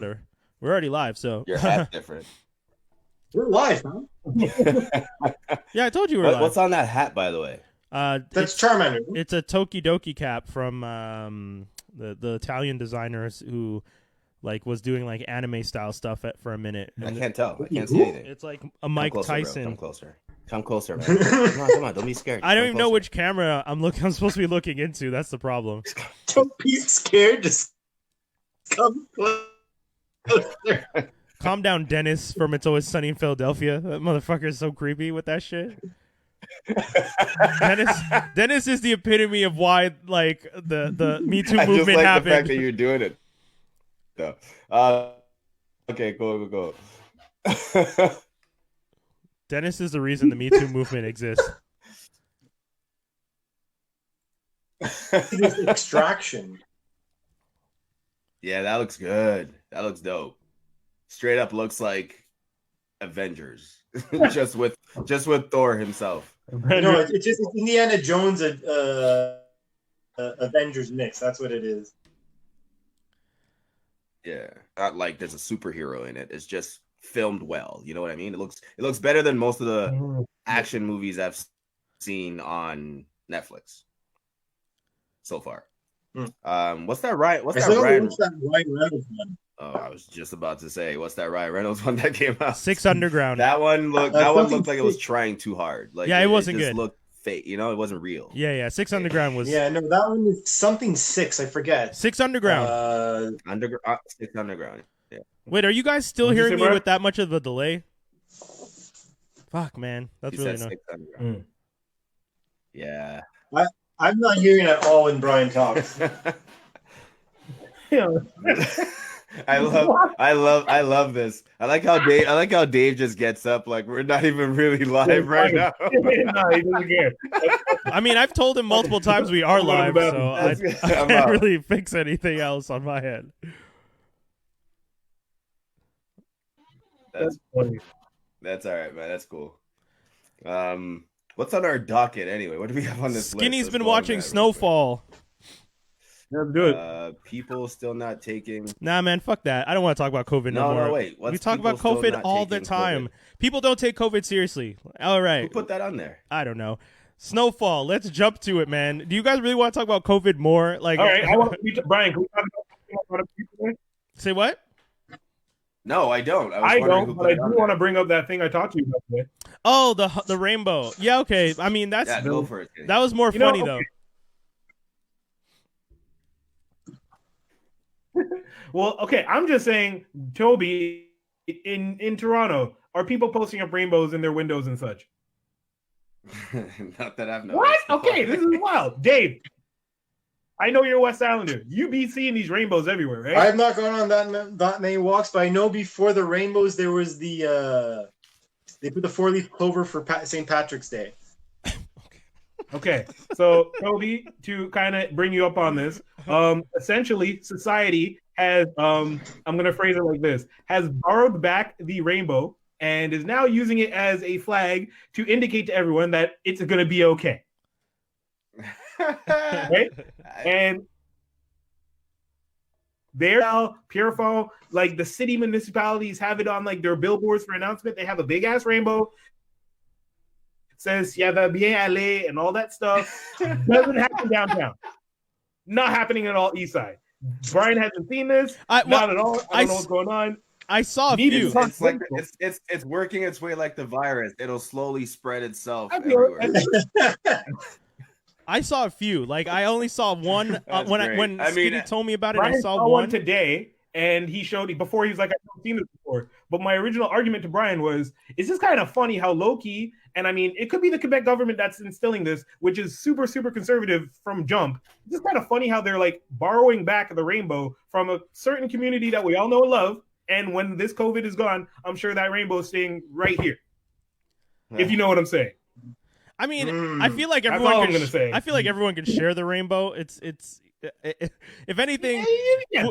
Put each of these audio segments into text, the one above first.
whatever. We're already live, so. Your hat's different. We're live, huh? Yeah, I told you we were live. What's on that hat, by the way? That's Charmander. It's a Tokidoki cap from the Italian designers who was doing anime style stuff for a minute. I can't tell. I can't see anything. It's like a Mike Tyson. Come closer, man. Come on. Don't be scared. I don't even know which camera I'm supposed to be looking into. That's the problem. Don't be scared. Just come closer. Calm down, Dennis from It's Always Sunny in Philadelphia. That motherfucker is so creepy with that shit. Dennis is the epitome of why the Me Too movement just like happened. The fact that you're doing it. No. Okay, go. Dennis is the reason the Me Too movement exists. This Extraction. Yeah, that looks good. That looks dope. Straight up looks like Avengers, just with Thor himself. No, it's just Indiana Jones Avengers mix. That's what it is. Yeah, not like there's a superhero in it. It's just filmed well. You know what I mean? It looks better than most of the action movies I've seen on Netflix so far. What's that Ryan? What's that Ryan? Reynolds one. Oh, I was just about to say, what's that Ryan Reynolds one that came out? Six Underground. That one looked like it was trying too hard. It wasn't good. It looked fake. It wasn't real. Yeah. Six Underground was. Yeah, no, that one is something 6. I forget. Six Underground. Six Underground. Yeah. Wait, are you guys still hearing me with that much of a delay? Fuck, man, that's really annoying. Yeah. I'm not hearing at all when Brian talks. I love this. I like how Dave just gets up like we're not even really live right now. No, he doesn't care. I mean, I've told him multiple times we are live, so I can't really fix anything else on my end. That's funny. That's all right, man. That's cool. What's on our docket anyway? What do we have on this list? Skinny's been watching Snowfall. Let's do it. People still not taking. Nah, man, fuck that. I don't want to talk about COVID no more. No, wait. We talk about COVID all the time. COVID? People don't take COVID seriously. All right. Who put that on there? I don't know. Snowfall. Let's jump to it, man. Do you guys really want to talk about COVID more? All right. I want to Brian. Can we talk about it today? Say what? No, I don't. I don't, but I do want to bring up that thing I talked to you about today. Oh, the rainbow. Yeah, okay. I mean, go for it. That was more funny though. Well, okay. I'm just saying, Tobi, in Toronto, are people posting up rainbows in their windows and such? Not that I've noticed. What? Okay, this is wild. Dave, I know you're a West Islander. You be seeing these rainbows everywhere, right? I've not gone on that many walks, but I know before the rainbows there was the they put the 4-leaf clover for St. Patrick's Day. Okay, so Tobi, to kind of bring you up on this, essentially society has, I'm going to phrase it like this, has borrowed back the rainbow and is now using it as a flag to indicate to everyone that it's going to be okay. Right? And they're now Pierrefonds, like the city municipalities have it on like their billboards for announcement. They have a big ass rainbow. It says "Ya va bien aller" and all that stuff. Doesn't happen downtown. Not happening at all east side. Brian hasn't seen this. Not at all. I don't know what's going on. I saw a few. It's like it's working its way like the virus. It'll slowly spread itself everywhere. I saw a few. Like I only saw one when Skinny told me about it. Brian I saw one today, and he showed it before. He was like, "I've never seen this before." But my original argument to Brian was, "It's just kind of funny how low key." And I mean, it could be the Quebec government that's instilling this, which is super, super conservative from jump. It's just kind of funny how they're like borrowing back the rainbow from a certain community that we all know and love. And when this COVID is gone, I'm sure that rainbow is staying right here. If you know what I'm saying. I mean, I feel like everyone. That's all I'm gonna say. I feel like everyone can share the rainbow. It's if anything,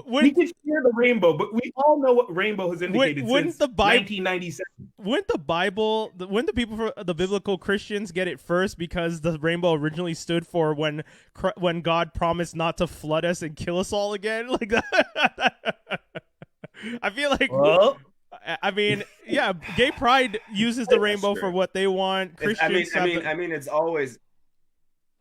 we can share the rainbow, but we all know what rainbow has indicated since the 1997. Wouldn't the people for the biblical Christians get it first because the rainbow originally stood for when God promised not to flood us and kill us all again, like that? I feel like. Well, I mean, yeah, gay pride uses the rainbow for what they want. Christians. I mean, it's always.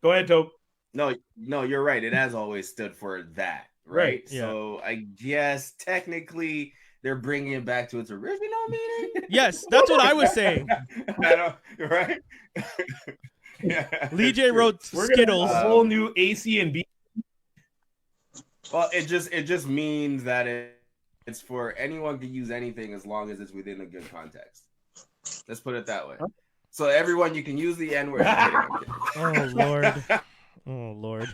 Go ahead, Tobe. No, you're right. It has always stood for that, right? Yeah. So I guess technically they're bringing it back to its original meaning. Yes, that's what I was saying. Right? Yeah, Lee J wrote Skittles. A whole new AC and B. Well, it just means that it's for anyone to use anything as long as it's within a good context. Let's put it that way. So everyone, you can use the N word. Oh Lord. Oh Lord.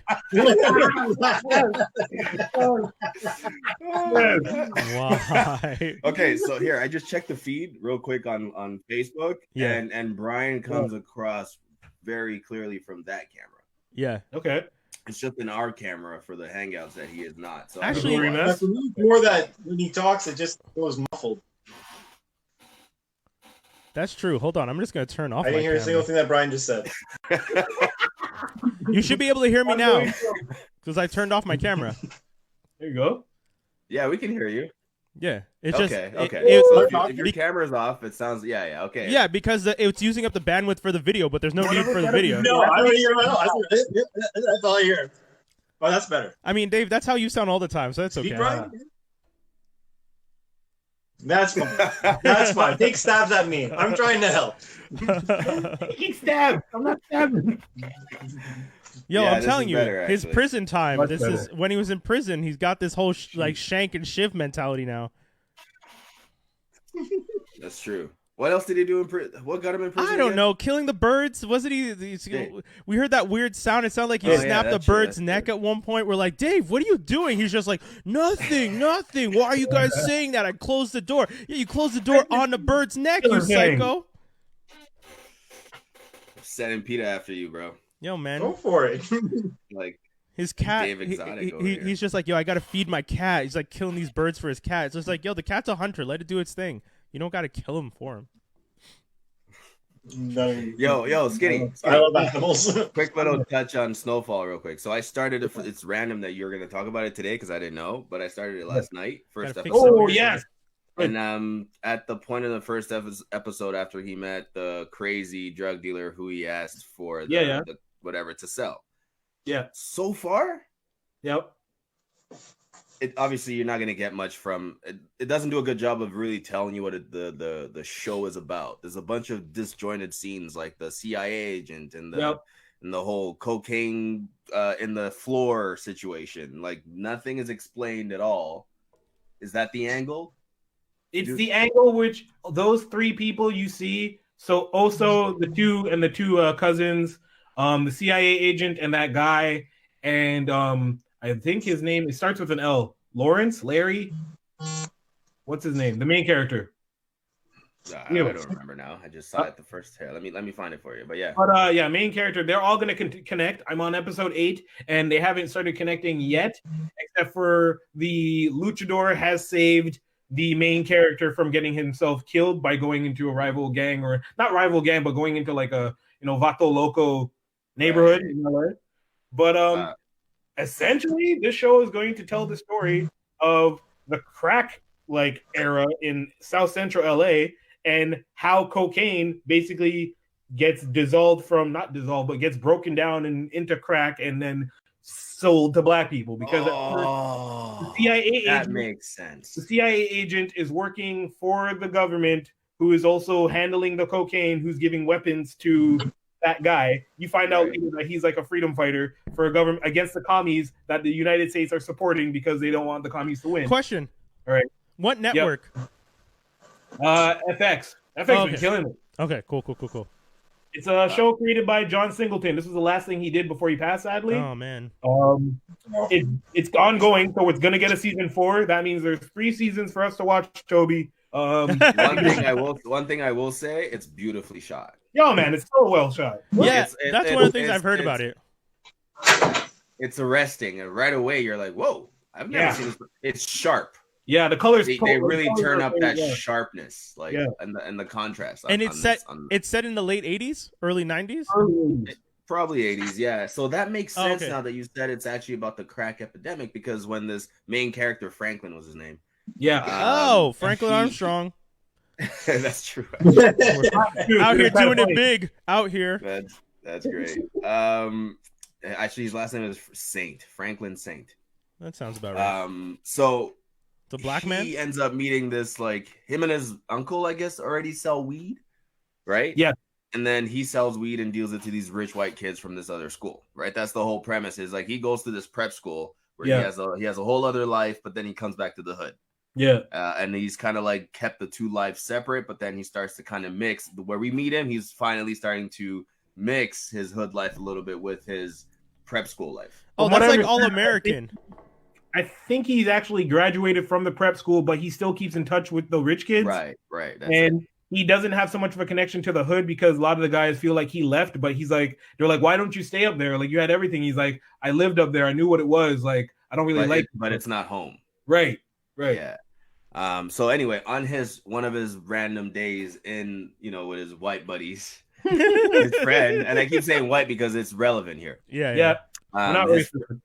Why? Okay, so here I just checked the feed real quick on Facebook, and Brian comes across very clearly from that camera. Yeah. Okay. It's just in our camera for the hangouts that he is not. So actually, more that when he talks, it just goes muffled. That's true. Hold on, I'm just gonna turn off. I didn't hear a single thing that Brian just said. You should be able to hear me now because I turned off my camera. There you go. Yeah, we can hear you. Yeah, it's okay. just Okay. So if your camera's off, it sounds okay. Yeah, because it's using up the bandwidth for the video, but there's no need for the video. No, I don't hear it at all. That's all I hear. Oh, that's better. I mean, Dave, that's how you sound all the time, so that's okay. That's fine. That's fine. Take stabs at me. I'm trying to help. Take stabs. I'm not stabbing. Yo, I'm telling you, better, his prison time. Much this better. is when he was in prison. He's got this whole like Shank and Shiv mentality now. That's true. What else did he do in prison? What got him in prison? I don't again? know. Killing the birds. Wasn't he? We heard that weird sound. It sounded like he snapped a bird's neck at one point. We're like, Dave, what are you doing? He's just like, nothing. Why are you guys saying that? I closed the door. Yeah, you closed the door on the bird's neck, you psycho. Sending PETA after you, bro. Yo, man. Go for it. Like his cat. Dave Exotic He's just like, yo, I gotta feed my cat. He's like killing these birds for his cat. It's just like, yo, the cat's a hunter. Let it do its thing. You don't gotta kill him for him. Yo, Skinny. I love animals. Quick little touch on Snowfall real quick. So I started it. It's random that you're going to talk about it today because I didn't know, but I started it last night. First episode. Oh, yes. And at the point of the first episode, after he met the crazy drug dealer who he asked for the whatever to sell. Yeah. So far, yep. It obviously you're not going to get much from it. It doesn't do a good job of really telling you what the show is about. There's a bunch of disjointed scenes, like the CIA agent and the whole cocaine in the floor situation. Like nothing is explained at all. Is that the angle? It's the angle which those three people you see. So also the two cousins, the CIA agent and that guy, and I think his name, it starts with an L. Larry? What's his name? The main character. I don't remember now. I just saw it the first hair. Let me find it for you. But yeah. But main character. They're all going to connect. I'm on episode 8, and they haven't started connecting yet, except for the luchador has saved the main character from getting himself killed by going into a rival gang, or not rival gang, but going into like a Vato Loco neighborhood. Right. But essentially, this show is going to tell the story of the crack era in South Central LA and how cocaine basically gets gets broken down into crack and then sold to black people because the CIA agent makes sense. The CIA agent is working for the government, who is also handling the cocaine, who's giving weapons to that guy. You find out later that he's like a freedom fighter for a government against the commies that the United States are supporting because they don't want the commies to win. Question. All right. What network? FX. FX been killing it. Okay, cool. It's a show created by John Singleton. This was the last thing he did before he passed, sadly. Oh man. It's ongoing, so it's gonna get a season 4. That means there's 3 seasons for us to watch, Toby. One thing I will say, it's beautifully shot. Yo, man, it's so well shot. Yeah, that's one of the things I've heard about it. It's arresting, and right away you're like, "Whoa, I've never seen this." It's sharp. Yeah, the colors. They really turn up that sharpness, and the contrast. And it's set in the late 80s, early 90s. Probably 80s, yeah. So that makes sense now that you said it's actually about the crack epidemic, because when this main character, Franklin was his name, Yeah. Franklin Armstrong. That's true. Out here doing it big. Out here. That's great. Actually, his last name is Franklin Saint. That sounds about right. So the black man, he ends up meeting this, like, him and his uncle, I guess, already sell weed, right? Yeah. And then he sells weed and deals it to these rich white kids from this other school, right? That's the whole premise. Is like he goes to this prep school where he has a whole other life, but then he comes back to the hood. Yeah. And he's kind of like kept the two lives separate, but then he starts to kind of mix. Where we meet him, he's finally starting to mix his hood life a little bit with his prep school life. Oh, that's like all American. I think he's actually graduated from the prep school, but he still keeps in touch with the rich kids. Right. And he doesn't have so much of a connection to the hood because a lot of the guys feel like he left, but he's like, they're like, why don't you stay up there? Like, you had everything. He's like, I lived up there. I knew what it was. Like, I don't really like it. But it's not home. Right. Yeah. So anyway, on one of his random days in, with his white buddies, his friend, and I keep saying white because it's relevant here. Yeah. Not racist.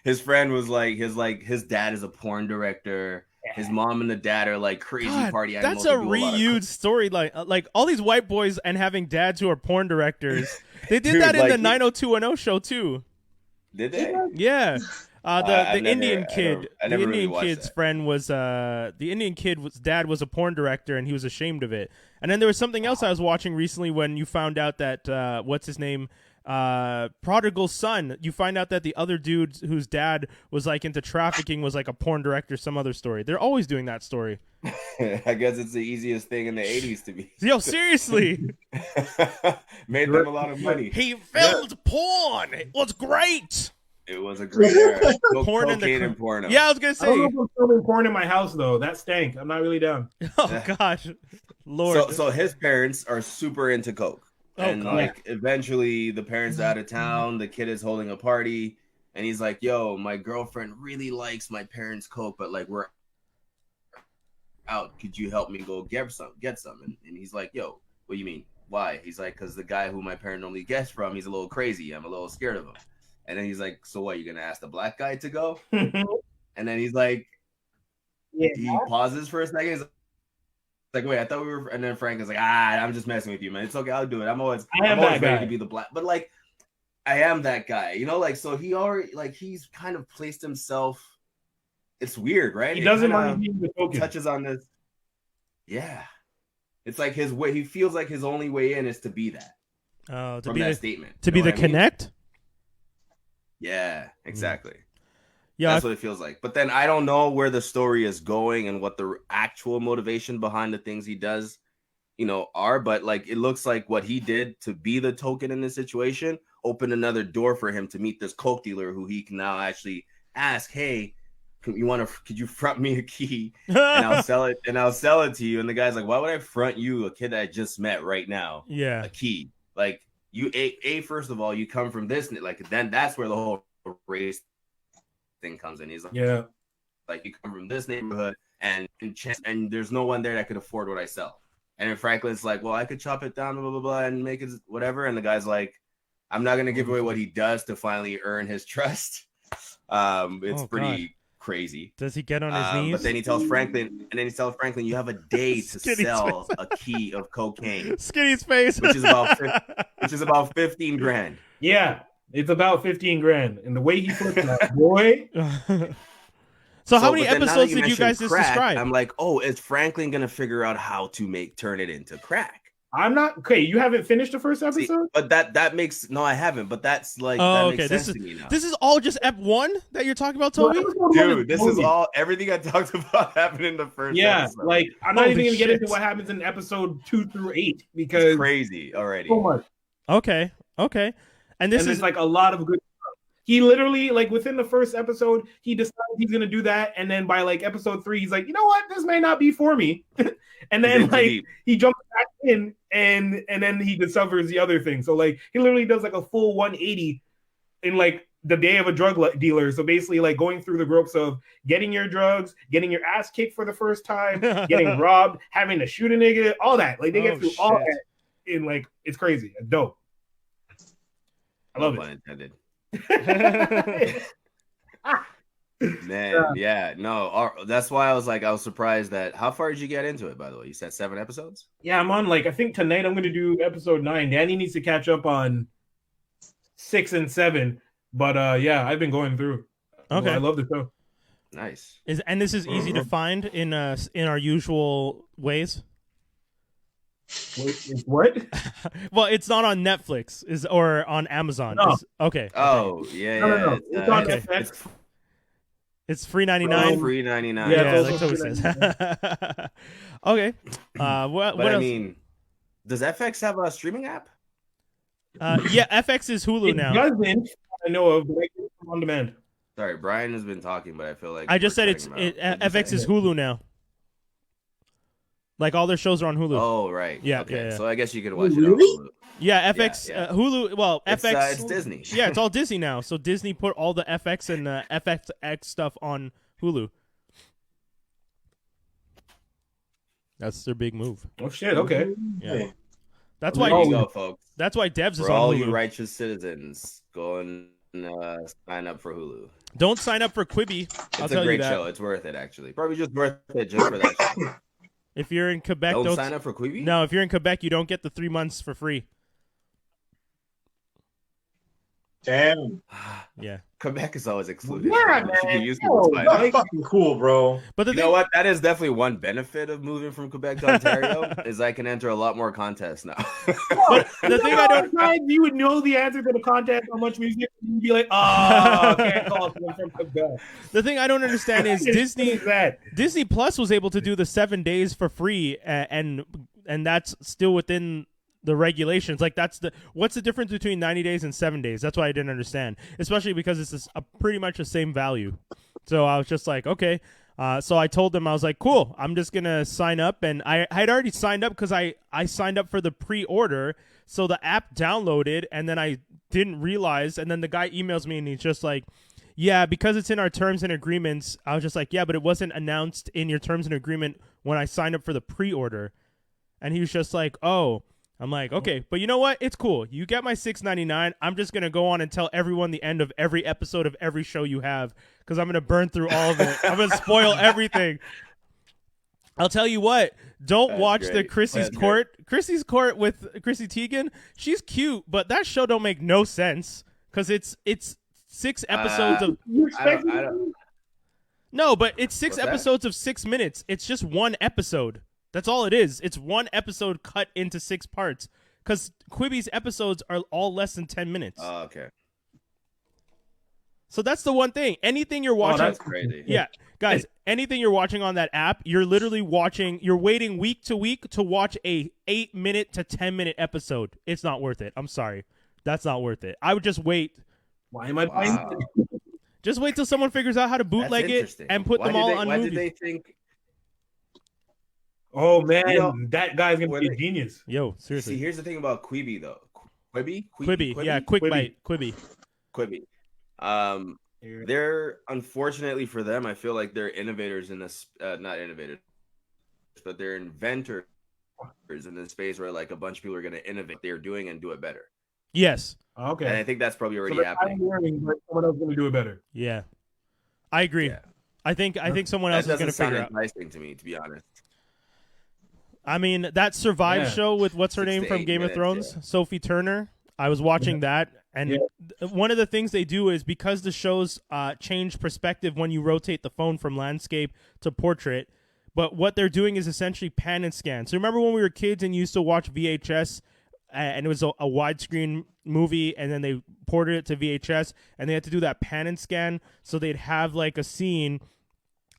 His friend was like, his dad is a porn director. His mom and the dad are like crazy party animals. That's a reused story. Like all these white boys and having dads who are porn directors. They did that in the 90210 show too. Did they? Yeah. The Indian kid, the Indian kid's friend was the Indian kid's dad was a porn director and he was ashamed of it. And then there was something else I was watching recently when you found out that what's his name, Prodigal Son. You find out that the other dude whose dad was like into trafficking was like a porn director. Some other story. They're always doing that story. I guess it's the easiest thing in the 80s to be. Yo, seriously. Made them a lot of money. He filmed porn. It was great. It was a great era. Porn and porno. Yeah, I was gonna say. I don't know if I'm filming porn in my house though. That stank. I'm not really down. Oh gosh, Lord. So his parents are super into coke, and like eventually the parents are out of town. The kid is holding a party, and he's like, "Yo, my girlfriend really likes my parents' coke, but like we're out. Could you help me go get some?" And he's like, "Yo, what do you mean? Why?" He's like, "Because the guy who my parent normally gets from, he's a little crazy. I'm a little scared of him." And then he's like, "So what, you're going to ask the black guy to go?" And then he's like, he pauses for a second. He's like, "Wait, I thought we were," and then Frank is like, "I'm just messing with you, man. It's okay. I'll do it. I'm always ready to be the black," but like, I am that guy, like, so he already, like, he's kind of placed himself. It's weird, right? He doesn't want to be the focus. Touches on this. Yeah. It's like his way. He feels like his only way in is to be that. Oh, to be that statement. To be the connect? Yeah, exactly. Yeah, that's what it feels like. But then I don't know where the story is going and what the actual motivation behind the things he does, are. But like, it looks like what he did to be the token in this situation opened another door for him to meet this coke dealer who he can now actually ask, "Hey, could you front me a key and I'll sell it to you?" And the guy's like, "Why would I front you, a kid that I just met right now? Yeah, a key? Like, you first of all, you come from this, like, then that's where the whole race thing comes in." He's like, "Yeah, like, you come from this neighborhood and there's no one there that could afford what I sell." And then Franklin's like, "Well, I could chop it down, blah blah blah, and make it whatever." And the guy's like, "I'm not gonna give away what he does to finally earn his trust." It's pretty crazy. Does he get on his knees? But then he tells Franklin, "You have a day to sell a key of cocaine." Skinny's face, which is about $15,000. Yeah, it's about $15,000, and the way he flipped that, boy. So how many episodes did you guys just describe? I'm like, oh, is Franklin gonna figure out how to turn it into crack? I'm not okay. You haven't finished the first episode, see, but that makes I haven't. But that's like, makes sense to me now. This is all just Ep1 that you're talking about, Tobi? Dude, this is all everything I talked about happened in the first. episode. Like I'm not even gonna get into what happens in episode 2 through 8 because it's crazy already. So much. Okay, and this is like a lot of good. He literally, like, within the first episode, he decides he's gonna do that, and then by like episode 3, he's like, "You know what? This may not be for me." And then he jumps back in, and then he discovers the other thing. So like he literally does like a full 180 in like the day of a drug dealer. So basically, like, going through the ropes of getting your drugs, getting your ass kicked for the first time, getting robbed, having to shoot a nigga, all that. Like they get through all that. In like, it's crazy, it's dope. I love it. Intended. Man, yeah, no, that's why I was surprised that. How far did you get into it? By the way, you said 7 episodes. Yeah, I'm on I think tonight I'm going to do episode 9. Danny needs to catch up on 6 and 7, but yeah, I've been going through. Okay, I love the show. Nice. And this is easy to find in our usual ways. What? Well, it's not on Netflix or on Amazon. No. Okay. Oh, yeah. No. It's on Okay. FX. It's free $99. Free $99. Yeah, it's like also Tobi says. Okay. What But I else? mean, does FX have a streaming app? Yeah, FX is Hulu It now. doesn't. I know of, but I get it on demand. Sorry, Brian has been talking, but I feel like I just we're said cutting him out. What'd you FX say? is Hulu now. Like all their shows are on Hulu. Oh, right. Yeah, Okay. yeah. So I guess you could watch it on Really? Hulu. Yeah, FX, Yeah. Hulu. Well, FX. It's Disney. Yeah, it's all Disney now. So Disney put all the FX and FXX stuff on Hulu. That's their big move. Oh shit! Okay. Yeah. That's There why. you go, folks. That's why Devs is For on all Hulu. you righteous citizens, go and sign up for Hulu. Don't sign up for Quibi. I'll It's tell a you great that. show. It's worth it, actually. Probably just worth it just for that show. If you're in Quebec, Don't sign up for Quibi? No, if you're in Quebec, you don't get the 3 months for free. Damn. Yeah. Quebec is always excluded. Yeah, You should be man. used to it. It's fine. That's fucking cool, bro. But the You thing, know what? That is definitely one benefit of moving from Quebec to Ontario is I can enter a lot more contests now. but the thing I don't. Times you would know the answer to the contest, how much music, and you'd be like, oh, can't call someone from Quebec. The thing I don't understand is Disney. that. Disney Plus was able to do the 7 days for free, and that's still within the regulations. Like what's the difference between 90 days and 7 days? That's what I didn't understand, especially because it's pretty much the same value. So I was just like, okay. So I told them, I was like, cool, I'm just gonna sign up, and I had already signed up because I signed up for the pre-order. So the app downloaded, and then I didn't realize, and then the guy emails me, and he's just like, yeah, because it's in our terms and agreements. I was just like, yeah, but it wasn't announced in your terms and agreement when I signed up for the pre-order. And he was just like, oh. I'm like, okay, but you know what? It's cool. You get my $6.99. I'm just going to go on and tell everyone the end of every episode of every show you have because I'm going to burn through all of it. I'm going to spoil everything. I'll tell you what. Don't watch the Chrissy's Court. Chrissy's Court with Chrissy Teigen. She's cute, but that show don't make no sense because it's 6 episodes of... You expect I don't, No, but it's 6 What's that? episodes of 6 minutes. It's just one episode. That's all it is. It's one episode cut into 6 parts. Because Quibi's episodes are all less than 10 minutes. oh, okay. So that's the one thing. Anything you're watching. That's crazy. Yeah, guys, anything you're watching on that app, you're literally you're waiting week to week to watch a 8-minute to 10-minute episode. It's not worth it. I'm sorry. That's not worth it. I would just wait. Why am I buying Wow. Just wait till someone figures out how to bootleg it interesting. and put them all on Why movies. did they think... Oh, man, You know, that guy's going to be a when genius. Yo, See, seriously. here's the thing about Quibi, though. Quibi? Yeah, quick Quibi. bite. Quibi. Quibi. They're, unfortunately for them, I feel like they're innovators in this, not innovators, but they're inventors in this space where like a bunch of people are going to innovate what they're doing and do it better. Yes. Okay. And I think that's probably already so happening. but someone else is going to do it better. Yeah. I agree. Yeah. I think someone else That is going to doesn't sound figure out. enticing to me, to be honest. I mean, that Survive Yeah. show with what's her 6 name to from 8 Game of minutes, Thrones, yeah. Sophie Turner. I was watching that, and one of the things they do is because the shows change perspective when you rotate the phone from landscape to portrait. But what they're doing is essentially pan and scan. So remember when we were kids and you used to watch VHS, and it was a widescreen movie, and then they ported it to VHS, and they had to do that pan and scan. So they'd have like a scene,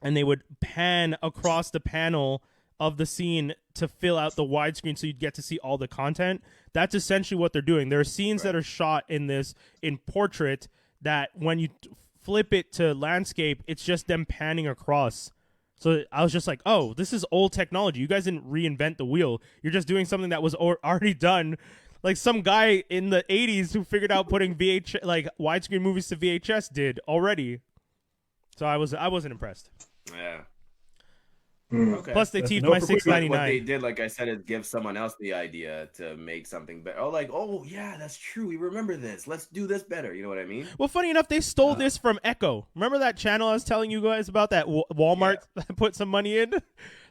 and they would pan across the panel of the scene to fill out the widescreen so you'd get to see all the content. That's essentially what they're doing. There are scenes that are shot in portrait that when you flip it to landscape, it's just them panning across. So I was just like, oh, this is old technology. You guys didn't reinvent the wheel. You're just doing something that was already done. Like some guy in the 80s who figured out putting widescreen movies to VHS did already. So I wasn't impressed. Yeah. Okay. Plus, they That's teased no my for Quibi. $6.99. What they did, like I said, is give someone else the idea to make something better. Oh, like, oh yeah, that's true. We remember this. Let's do this better. You know what I mean? Well, funny enough, they stole this from Echo. Remember that channel I was telling you guys about that Walmart put some money in?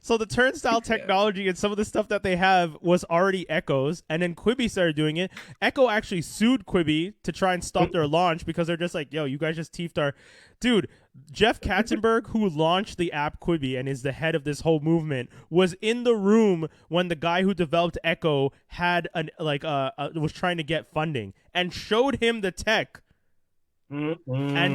So the turnstile technology and some of the stuff that they have was already Echo's, and then Quibi started doing it. Echo actually sued Quibi to try and stop their launch because they're just like, yo, you guys just teethed our... Dude, Jeff Katzenberg, who launched the app Quibi and is the head of this whole movement, was in the room when the guy who developed Echo had was trying to get funding and showed him the tech. And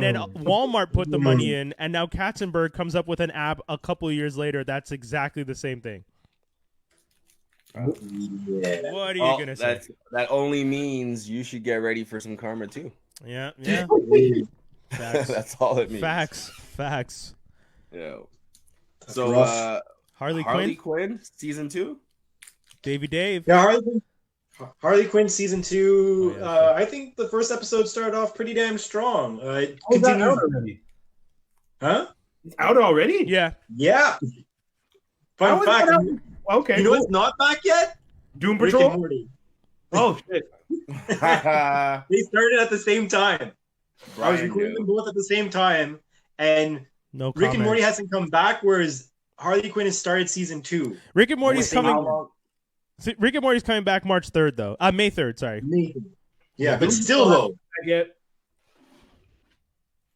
then Walmart put the money in, and now Katzenberg comes up with an app a couple of years later that's exactly the same thing. Yeah. What are you gonna say? That only means you should get ready for some karma too. Yeah. Facts. That's all it means. Facts. Yeah. That's So rough. Harley Quinn season 2. Dave. Yeah, Harley Quinn season 2. Oh, yeah, I think the first episode started off pretty damn strong. It Oh, is that continued. out already? Huh? It's out already? Yeah. Yeah. How Fun is fact. that out? Okay. You know cool. what's not back yet? Doom Rick Patrol? and Morty. Oh shit. They started at the same time. I was Brian recording knew. them both at the same time, and No Rick and comment. Morty hasn't come back, whereas Harley Quinn has started season 2. Rick and Morty's How coming. long? Rick and Morty's coming back March 3rd, though. May 3rd, sorry. Yeah, but still though. I get.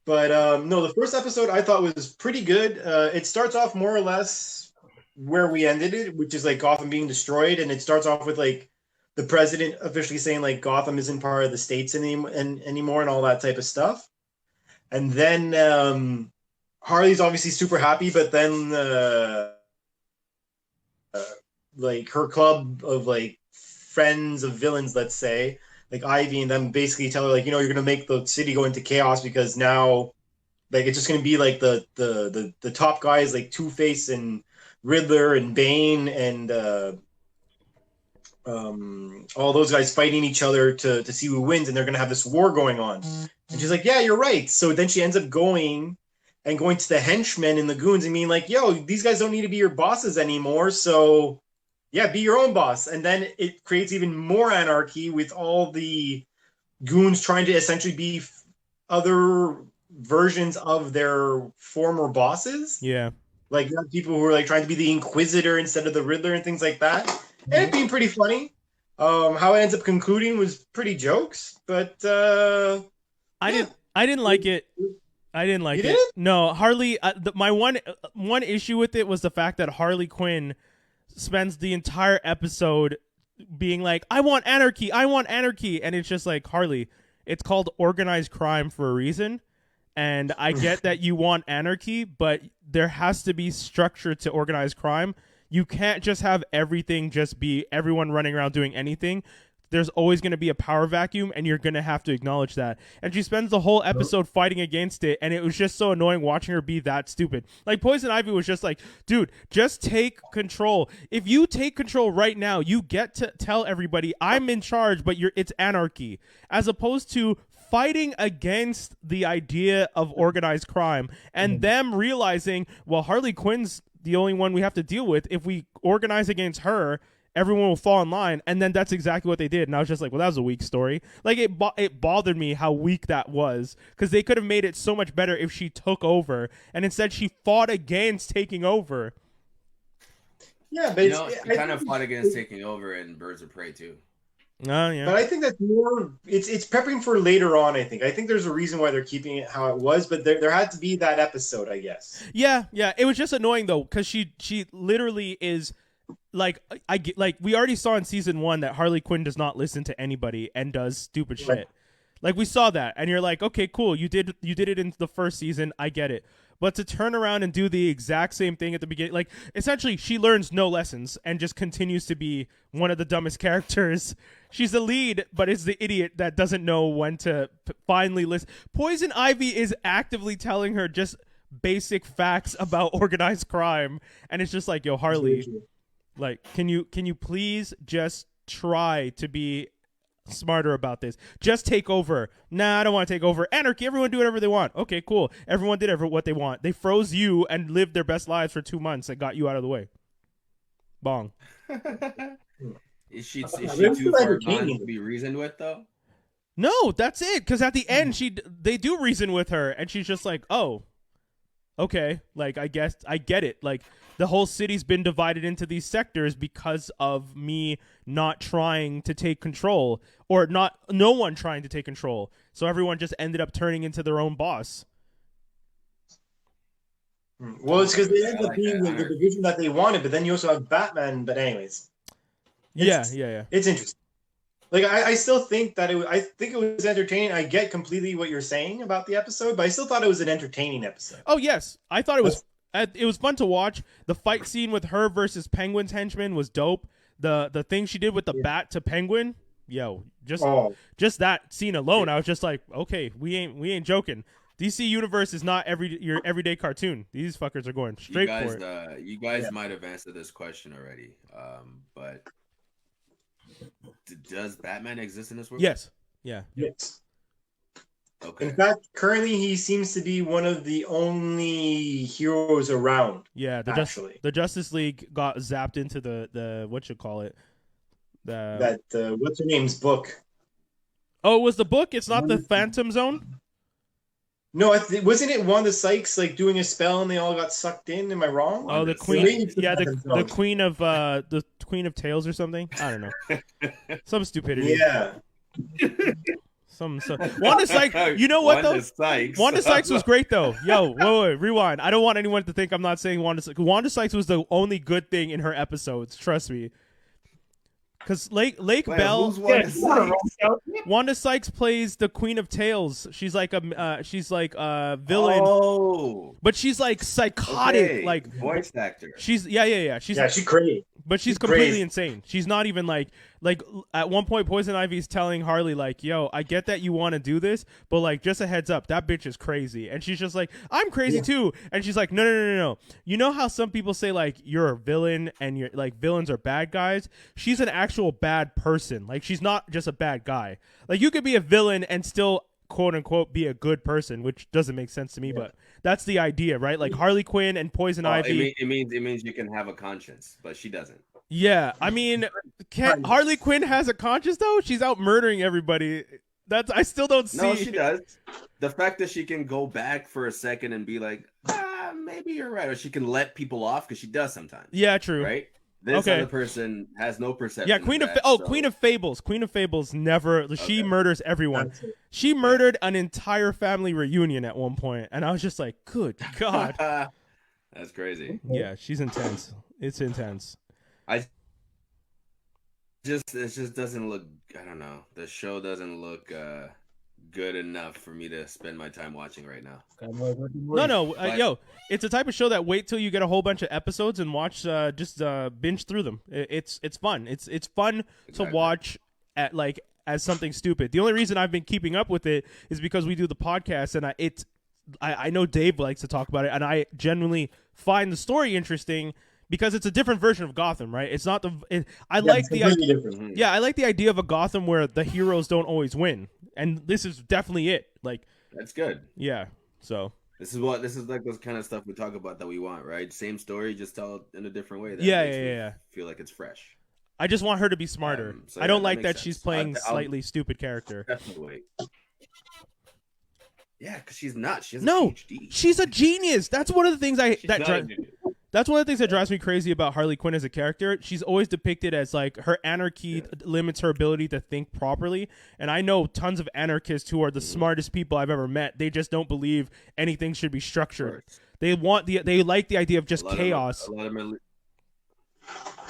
But no, the first episode I thought was pretty good. It starts off more or less where we ended it, which is like Gotham being destroyed, and it starts off with like the president officially saying like Gotham isn't part of the states anymore and all that type of stuff. And then Harley's obviously super happy, but then like her club of like friends of villains, let's say, like Ivy and them basically tell her like, you know, you're gonna make the city go into chaos because now like it's just gonna be like the top guys like Two-Face and Riddler and Bane and all those guys fighting each other to see who wins, and they're gonna have this war going on. And she's like, yeah, you're right. So then she ends up going to the henchmen and the goons and being like, yo, these guys don't need to be your bosses anymore, so yeah, be your own boss. And then it creates even more anarchy with all the goons trying to essentially be other versions of their former bosses. Yeah. Like you have people who are like trying to be the Inquisitor instead of the Riddler and things like that. And it being pretty funny. How it ends up concluding was pretty jokes, but I didn't like it. I didn't like You it. didn't? No, Harley. My one issue with it was the fact that Harley Quinn spends the entire episode being like, I want anarchy, and it's just like, Harley, it's called organized crime for a reason, and I get that you want anarchy, but there has to be structure to organized crime. You can't just have everything just be everyone running around doing anything. There's always going to be a power vacuum, and you're going to have to acknowledge that. And she spends the whole episode fighting against it, and it was just so annoying watching her be that stupid. Like, Poison Ivy was just like, dude, just take control. If you take control right now, you get to tell everybody, I'm in charge, but it's anarchy. As opposed to fighting against the idea of organized crime, and them realizing, well, Harley Quinn's the only one we have to deal with. If we organize against her, everyone will fall in line, and then that's exactly what they did. And I was just like, well, that was a weak story. Like, it bothered me how weak that was, because they could have made it so much better if she took over, and instead she fought against taking over. yeah, but She kind of fought against taking over in Birds of Prey too. Oh, yeah. But I think that's more. It's prepping for later on. I think there's a reason why they're keeping it how it was, but there had to be that episode, I guess. Yeah. It was just annoying though, because she literally is like, we already saw in season 1 that Harley Quinn does not listen to anybody and does stupid shit. Like, we saw that, and you're like, okay, cool, you did it in the first season, I get it. But to turn around and do the exact same thing at the beginning, like, essentially, she learns no lessons and just continues to be one of the dumbest characters. She's the lead, but is the idiot that doesn't know when to finally listen. Poison Ivy is actively telling her just basic facts about organized crime, and it's just like, yo, Harley, like, can you please just try to be smarter about this. Just take over. Nah, I don't want to take over. Anarchy. Everyone do whatever they want. Okay, cool. Everyone did what they want. They froze you and lived their best lives for 2 months and got you out of the way. Bong. Is she too far gone to be reasoned with, though? No, that's it. Because at the end, they do reason with her, and she's just like, oh, okay. Like, I guess I get it. Like, the whole city's been divided into these sectors because of me not trying to take control, or no one trying to take control. So everyone just ended up turning into their own boss. Well, it's because they ended up being the division that they wanted, but then you also have Batman. But anyways, yeah. It's interesting. Like I still think that I think it was entertaining. I get completely what you're saying about the episode, but I still thought it was an entertaining episode. Oh yes, I thought it was. It was fun to watch. The fight scene with her versus Penguin's henchman was dope. The thing she did with the bat to Penguin, just that scene alone, I was just like, okay, we ain't joking. DC Universe is not your everyday cartoon. These fuckers are going straight for it. You guys might have answered this question already, but does Batman exist in this world? Yes. Yeah. Yes. Okay. In fact, currently he seems to be one of the only heroes around. Yeah, the Justice League got zapped into the whatchamacallit. What's her name's book? Oh, it was the book? It's not the Phantom Zone? No, wasn't it Wanda Sykes like doing a spell and they all got sucked in? Am I wrong? Oh, the Queen. Yeah, the Queen of Tales or something. I don't know. Some stupidity. Yeah. Wanda Sykes. You know what though? Wanda Sykes was great though. Yo, wait, rewind. I don't want anyone to think I'm not saying Wanda Sykes. Wanda Sykes was the only good thing in her episodes. Trust me. Because Lake Bell, Wanda Sykes plays the Queen of Tales. She's like a villain, but she's like psychotic, like voice actor. She's she's crazy, but she's completely insane. She's not even like at one point Poison Ivy's telling Harley like, "Yo, I get that you want to do this, but like just a heads up, that bitch is crazy." And she's just like, "I'm crazy too." And she's like, "No. You know how some people say like you're a villain and you're like villains are bad guys? She's an actual bad person. Like she's not just a bad guy. Like you could be a villain and still quote unquote be a good person, which doesn't make sense to me, but that's the idea, right? Like Harley Quinn and Poison Ivy. It means you can have a conscience, but she doesn't. Yeah, I mean, Harley Quinn has a conscience though. She's out murdering everybody. I still don't see. No, she does. The fact that she can go back for a second and be like, maybe you're right, or she can let people off because she does sometimes. Yeah, true. Right. This other person has no perception. Yeah, Queen of Fables. Queen of Fables never. She murders everyone. She murdered an entire family reunion at one point, and I was just like, "Good God." That's crazy. Yeah, she's intense. It's intense. It just doesn't look. I don't know. The show doesn't look good enough for me to spend my time watching right now. No, yo, it's a type of show that wait till you get a whole bunch of episodes and watch. Just binge through them. It's fun. It's fun to watch as something stupid. The only reason I've been keeping up with it is because we do the podcast, and I know Dave likes to talk about it, and I genuinely find the story interesting. Because it's a different version of Gotham, right? It's not I like the idea of a Gotham where the heroes don't always win, and this is definitely it. Like that's good. Yeah. So this is like those kind of stuff we talk about that we want, right? Same story, just tell it in a different way. That makes me feel like it's fresh. I just want her to be smarter. I don't like that she's playing slightly stupid character. Definitely. Yeah, because she's not. She has a PhD. She's a genius. That's one of the things That's one of the things that drives me crazy about Harley Quinn as a character. She's always depicted as like her anarchy limits her ability to think properly. And I know tons of anarchists who are the smartest people I've ever met. They just don't believe anything should be structured. They like the idea of just chaos. A lot of them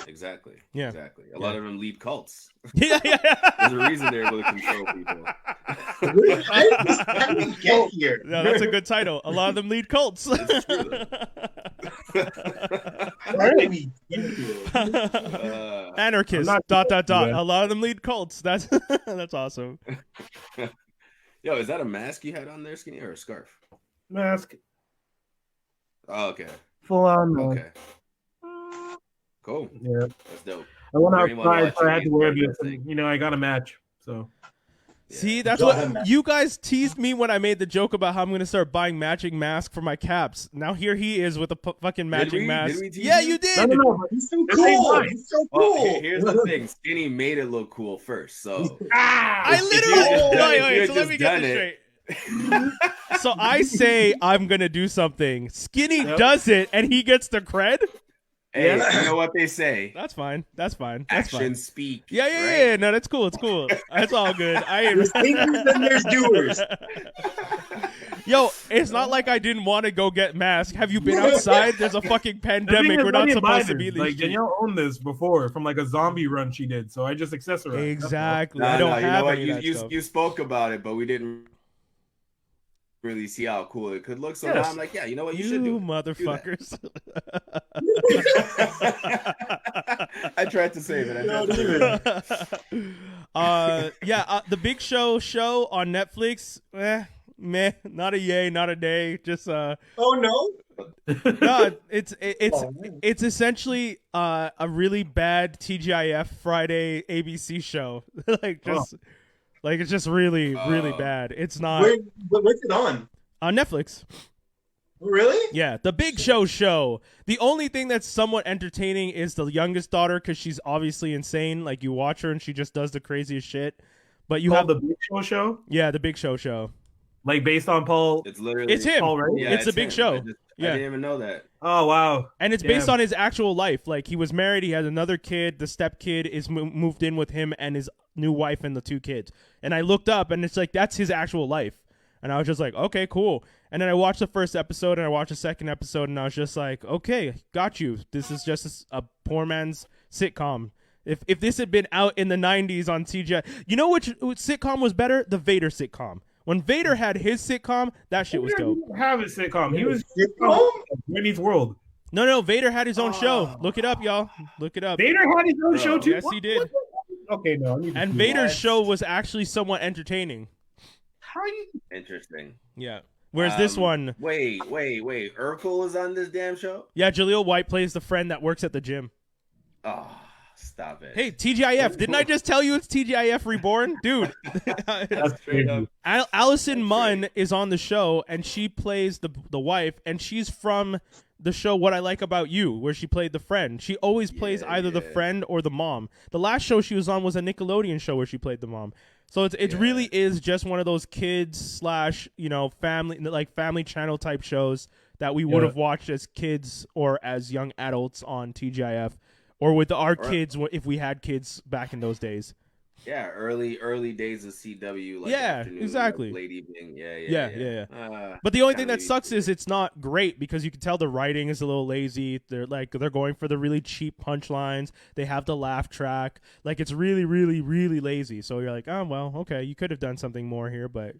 exactly. Yeah. Exactly. A lot of them lead cults. Yeah. There's a reason they're able to control people. How did we get here? Yeah, that's a good title. A lot of them lead cults. It's true, How did we get here? Anarchists. ... A lot of them lead cults. That's awesome. Yo, is that a mask you had on there, Skinny, or a scarf? Mask. Oh, okay. Full on. Okay. Cool. Yeah. That's dope. I went outside, so I had to wear this. And, I got a match. So. See, that's what you guys teased me when I made the joke about how I'm gonna start buying matching masks for my caps. Now here he is with a fucking matching mask. Yeah, you did. No, he's so cool. He's so cool. Well, here's the thing: Skinny made it look cool first, so I literally. So let me get this straight. So I say I'm gonna do something. Skinny does it, and he gets the cred. Hey, you know what they say? That's fine. That's Actions fine. speak. Yeah. No, that's cool. It's cool. That's all good. There's thinkers and there's doers. Yo, it's not like I didn't want to go get masks. Have you been outside? There's a fucking pandemic. We're not supposed to be in these like Danielle owned this before from like a zombie run she did, so I just accessorized. Exactly. I don't have any of that stuff. You spoke about it, but we didn't really see how cool it could look. So now I'm like, yeah, you know what? You should do it. Motherfuckers. I tried to save it. The Big Show on Netflix. Meh, not a yay, not a day. Just oh no. No, it's essentially a really bad TGIF Friday ABC show. It's just really bad. It's not. What's it on Netflix. Really? Yeah, the Big Show. The only thing that's somewhat entertaining is the youngest daughter because she's obviously insane. Like you watch her and she just does the craziest shit. But you have the Big Show. Yeah, the Big Show. Like based on Paul. It's literally it's him. Paul, right? Yeah, it's the Big Show. I didn't even know that. Oh wow! And it's based on his actual life. Like he was married, he had another kid. The stepkid is moved in with him and his new wife and the two kids. And I looked up, and it's like that's his actual life. And I was just like, okay, cool. And then I watched the first episode, and I watched the second episode, and I was just like, okay, got you. This is just a poor man's sitcom. If this had been out in the 90s on TGI, you know which sitcom was better? The Vader sitcom. When Vader had his sitcom, that shit was dope. He didn't have his sitcom. He was Winnie's World. No. Vader had his own show. Look it up, y'all. Look it up. Vader had his own show too. Yes, he did. Okay, no. And Vader's show was actually somewhat entertaining. Interesting. Yeah. Whereas this one. Wait. Urkel is on this damn show? Yeah, Jaleel White plays the friend that works at the gym. Oh. Stop it. Hey, TGIF. Didn't I just tell you it's TGIF Reborn? Dude. That's crazy. Allison Munn is on the show, and she plays the wife, and she's from the show What I Like About You, where she played the friend. She always plays either the friend or the mom. The last show she was on was a Nickelodeon show where she played the mom. So it really is just one of those kids / family channel type shows that we would have watched as kids or as young adults on TGIF. Or with our kids, if we had kids back in those days. Yeah, early days of CW. Exactly. Late evening. Yeah. But the only thing that sucks is it's not great because you can tell the writing is a little lazy. They're going for the really cheap punchlines. They have the laugh track. Like it's really, really, really lazy. So you're like, oh well, okay, you could have done something more here, but.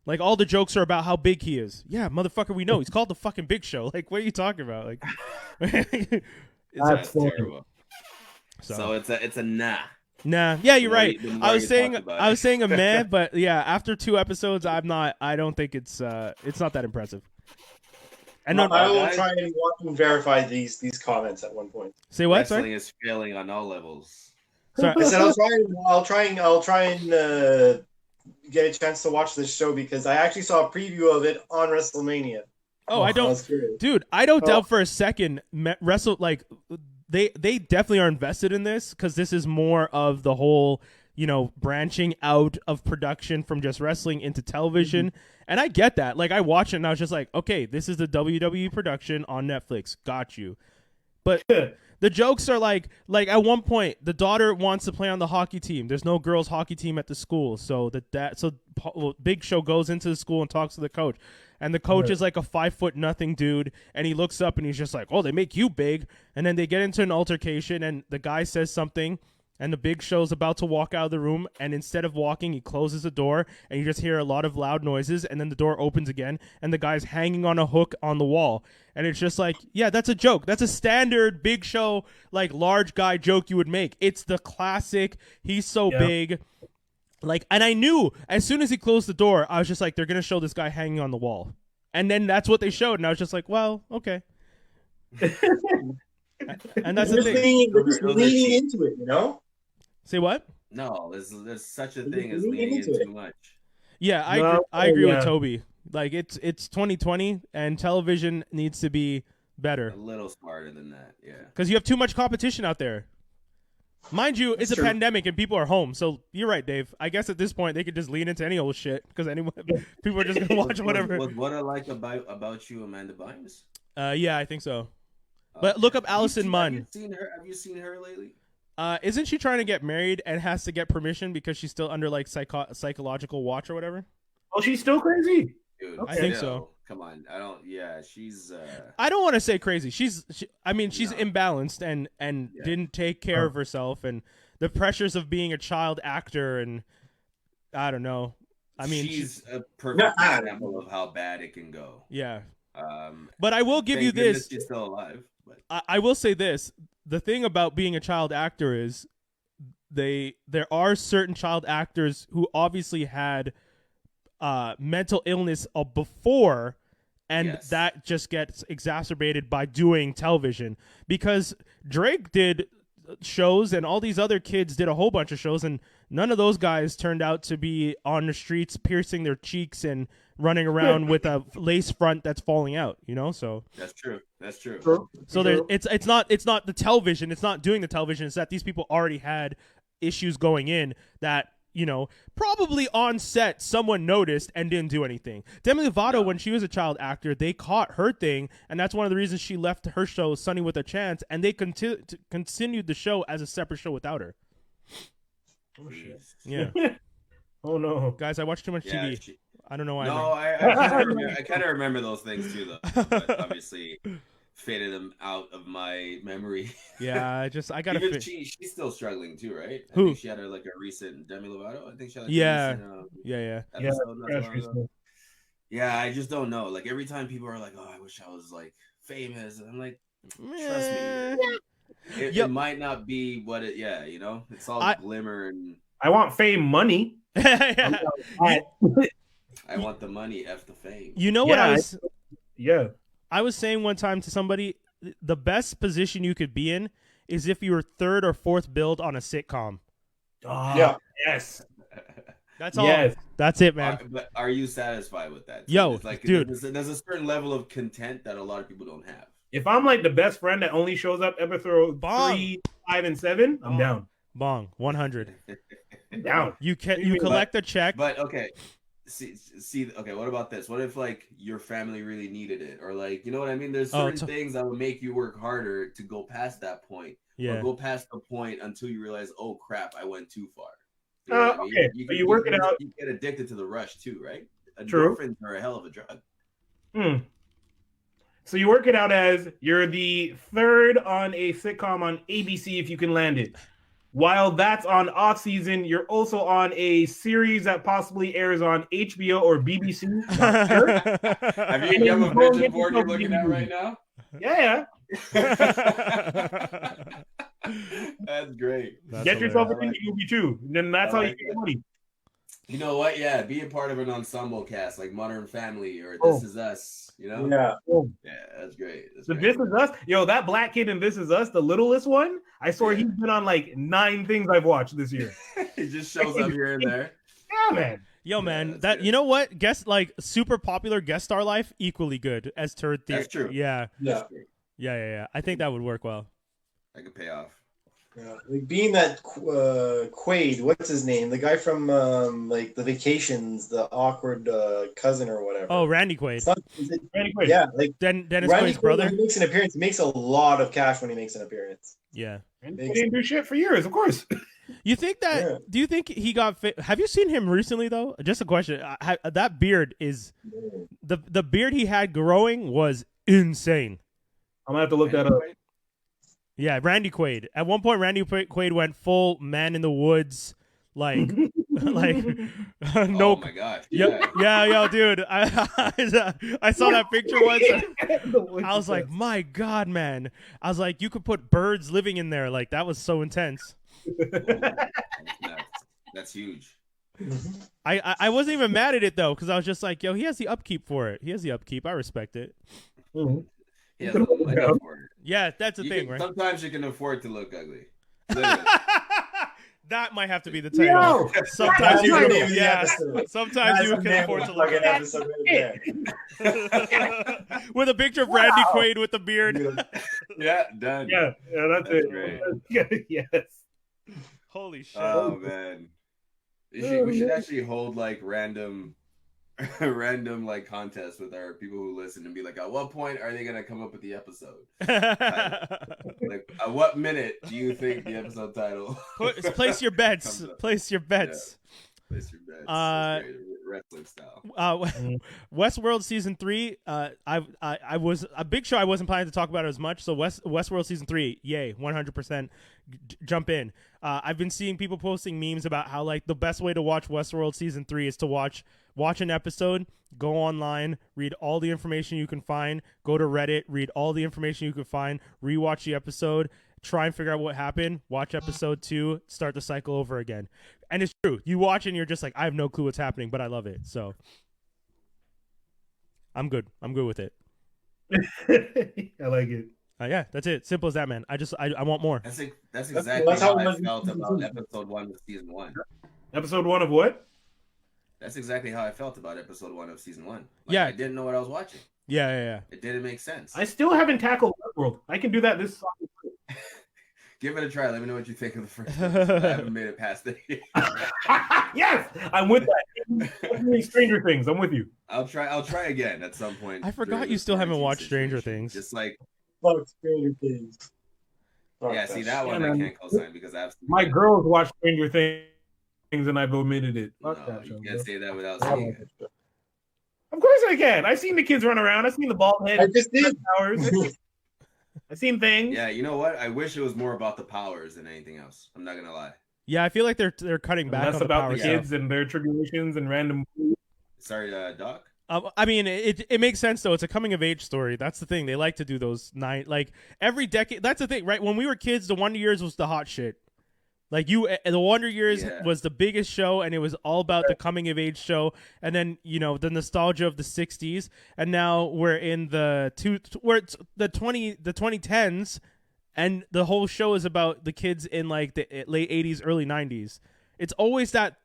Like, all the jokes are about how big he is. Yeah, motherfucker, we know. He's called the fucking Big Show. Like, what are you talking about? Like, that's terrible. So it's a nah. Nah. Yeah, you're right. I was saying a meh, but yeah, after 2 episodes, I don't think it's not that impressive. And I will try and watch and verify these comments at one point. Say what? Wrestling is failing on all levels. Sorry. I said I'll try and get a chance to watch this show because I actually saw a preview of it on WrestleMania. Oh, I don't, dude. I don't doubt for a second. They definitely are invested in this because this is more of the whole, branching out of production from just wrestling into television. Mm-hmm. And I get that. Like, I watched it and I was just like, okay, this is the WWE production on Netflix. Got you. But the jokes are like at one point, the daughter wants to play on the hockey team. There's no girls hockey team at the school. So Big Show goes into the school and talks to the coach. And the coach is like a 5'0" dude, and he looks up and he's just like, "Oh, they make you big." And then they get into an altercation, and the guy says something, and the Big Show's about to walk out of the room, and instead of walking, he closes the door, and you just hear a lot of loud noises, and then the door opens again, and the guy's hanging on a hook on the wall, and it's just like, yeah, that's a joke. That's a standard Big Show, like large guy joke you would make. It's the classic. He's so big. Like, and I knew as soon as he closed the door, I was just like, they're going to show this guy hanging on the wall. And then that's what they showed. And I was just like, well, okay. And that's the thing. They're just leaning into it, Say what? No, there's such a thing as leaning in too much. Yeah, I agree with Toby. Like it's 2020 and television needs to be better. A little smarter than that, yeah. Because you have too much competition out there. Mind you, it's a pandemic and people are home. So you're right, Dave. I guess at this point they could just lean into any old shit because people are just gonna watch whatever. What I like about you, Amanda Bynes? Yeah, I think so. But look up Allison Munn. Have you seen her lately? Isn't she trying to get married and has to get permission because she's still under like psychological watch or whatever? Oh, she's still crazy. Dude, I think so. Come on, I don't. Yeah, she's. I don't want to say crazy. She's imbalanced and didn't take care of herself, and the pressures of being a child actor, and I don't know. I mean, she's a perfect example of how bad it can go. Yeah. But I will give you this. She's still alive. But. I will say this. The thing about being a child actor is there are certain child actors who obviously had mental illness before, and that just gets exacerbated by doing television, because Drake did shows and all these other kids did a whole bunch of shows, and none of those guys turned out to be on the streets piercing their cheeks and running around with a lace front that's falling out, so that's true. So it's not the television, it's not doing the television, it's that these people already had issues going in that probably on set someone noticed and didn't do anything. Demi Lovato, when she was a child actor, they caught her thing, and that's one of the reasons she left her show Sunny with a Chance, and they continued the show as a separate show without her. Oh shit. Yeah. Oh no, guys, I watch too much TV. I don't know why. No, I kind of remember those things too, though. But obviously, faded them out of my memory. Yeah, I gotta. She's still struggling too, right? Who? I think she had a recent Demi Lovato. I think she had a recent, yeah. I just don't know. Like every time people are like, "Oh, I wish I was like famous," and I'm like, trust me, it might not be what it. Yeah, it's all glimmer and. I want fame, money. I want the money, F the fame. You know what I was? Yeah. I was saying one time to somebody, the best position you could be in is if you were third or fourth billed on a sitcom. Oh, yeah. Yes. That's all. Yes. That's it, man. But are you satisfied with that? Yo, it's like, dude. There's a certain level of content that a lot of people don't have. If I'm like the best friend that only shows up episode 3, 5, and 7, I'm down. Bong, 100. Down. You collect a check. But okay. See, okay, what about this? What if like your family really needed it, or like, you know what I mean? There's certain things that would make you work harder to go past that point, or go past the point until you realize, oh crap, I went too far. You know what I mean? Okay, you work it out. You get addicted to the rush too, right? True. Endorphins are a hell of a drug. So you work it out as you're the third on a sitcom on ABC if you can land it. While that's on off season, you're also on a series that possibly airs on HBO or BBC. Have you have a vision board you're looking at right now? Yeah. That's great. Get yourself a indie movie too. Then that's how you get money. You know what? Yeah, be a part of an ensemble cast like Modern Family or This Is Us. Yeah. Yeah, that's great. This Is Us. Yo, that black kid in This Is Us, the littlest one, I swear he's been on like 9 things I've watched this year. He just shows up here and there. Yeah, man. Yo, man, that good. You know what? Guest like super popular guest star life equally good as Turd Theory. That's true. Yeah. Yeah. I think that would work well. I could pay off. Yeah, like being that Quaid, what's his name? The guy from like The Vacations, the awkward cousin or whatever. Oh, Randy Quaid. Randy Quaid. Yeah, like Dennis Randy Quaid's brother. When he makes an appearance, he makes a lot of cash when he makes an appearance. Yeah, he didn't do shit for years, of course. You think that? Yeah. Do you think he got fit? Have you seen him recently though? Just a question. That beard is the beard he had growing was insane. I'm gonna have to look that up. Yeah, Randy Quaid. At one point, Randy Quaid went full man in the woods, like, no. Oh my god! Yeah, dude. I saw that picture once. I was like, my god, man. I was like, you could put birds living in there. Like that was so intense. That's huge. I wasn't even mad at it though, because I was just like, yo, he has the upkeep for it. He has the upkeep. I respect it. Mm-hmm. He has the money for it. Yeah, that's the thing, right? Sometimes you can afford to look ugly. That might have to be the title. Yo! Sometimes you That's can, the name of the yeah. episode. Sometimes you That's the can name afford of to the look fucking at episode right there. with a picture of Randy Quaid with the beard. Yeah, done. Yeah, that's it. Great. Yes. Holy shit. Oh man, we should actually hold like random like contests with our people who listen and be like, at what point are they gonna come up with the episode? Like, at what minute do you think the episode title? Place your bets. Place your bets. Yeah. Place your bets. Wrestling style. Westworld season 3. I was a big show. I wasn't planning to talk about it as much. So Westworld season 3. Yay, 100%. Jump in. I've been seeing people posting memes about how like the best way to watch Westworld season 3 is to watch an episode, go online, read all the information you can find, go to Reddit, read all the information you can find, rewatch the episode, try and figure out what happened, watch episode 2, start the cycle over again. And it's true. You watch and you're just like, I have no clue what's happening, but I love it. So I'm good. I'm good with it. I like it. Yeah, that's it. Simple as that, man. I want more. That's exactly how I felt about episode 1 of season 1. Episode 1 of what? That's exactly how I felt about episode 1 of season 1. Like, yeah, I didn't know what I was watching. Yeah. It didn't make sense. I still haven't tackled Westworld. I can do that this summer. Give it a try. Let me know what you think of the first episode. I haven't made it past it. Yes, I'm with that. Stranger Things. I'm with you. I'll try again at some point. I forgot you still haven't watched Stranger Things. Just like Stranger Things. Yeah, see that one I can't co-sign because I have my girls watch Stranger Things and I've omitted it. No, you can't say that without seeing it. Of course I can. I've seen the kids run around. I've seen the bald head. I just did. I've seen things. Yeah, you know what? I wish it was more about the powers than anything else. I'm not gonna lie. Yeah, I feel like they're cutting back. Less about the kids and their tribulations and random. Sorry, Doc. I mean, it makes sense though. It's a coming of age story. That's the thing. They like to do those like every decade. That's the thing, right? When we were kids, the Wonder Years was the hot shit. Like the Wonder Years was the biggest show, and it was all about the coming of age show. And then the nostalgia of the '60s, and now we're in the 2010s, and the whole show is about the kids in like the late '80s, early '90s. It's always that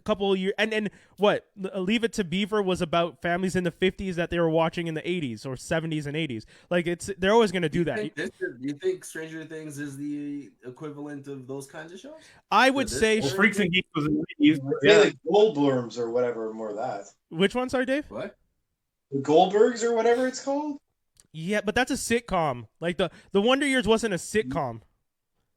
couple of years. And what Leave It to Beaver was about families in the 50s that they were watching in the 80s or 70s and 80s. Like they're always going to do that. Do you think Stranger Things is the equivalent of those kinds of shows? I would say Freaks and Geeks was in the 80s. Yeah, like Goldblums or whatever, more of that. Which one, sorry, Dave? What? The Goldbergs or whatever it's called? Yeah, but that's a sitcom. Like the Wonder Years wasn't a sitcom.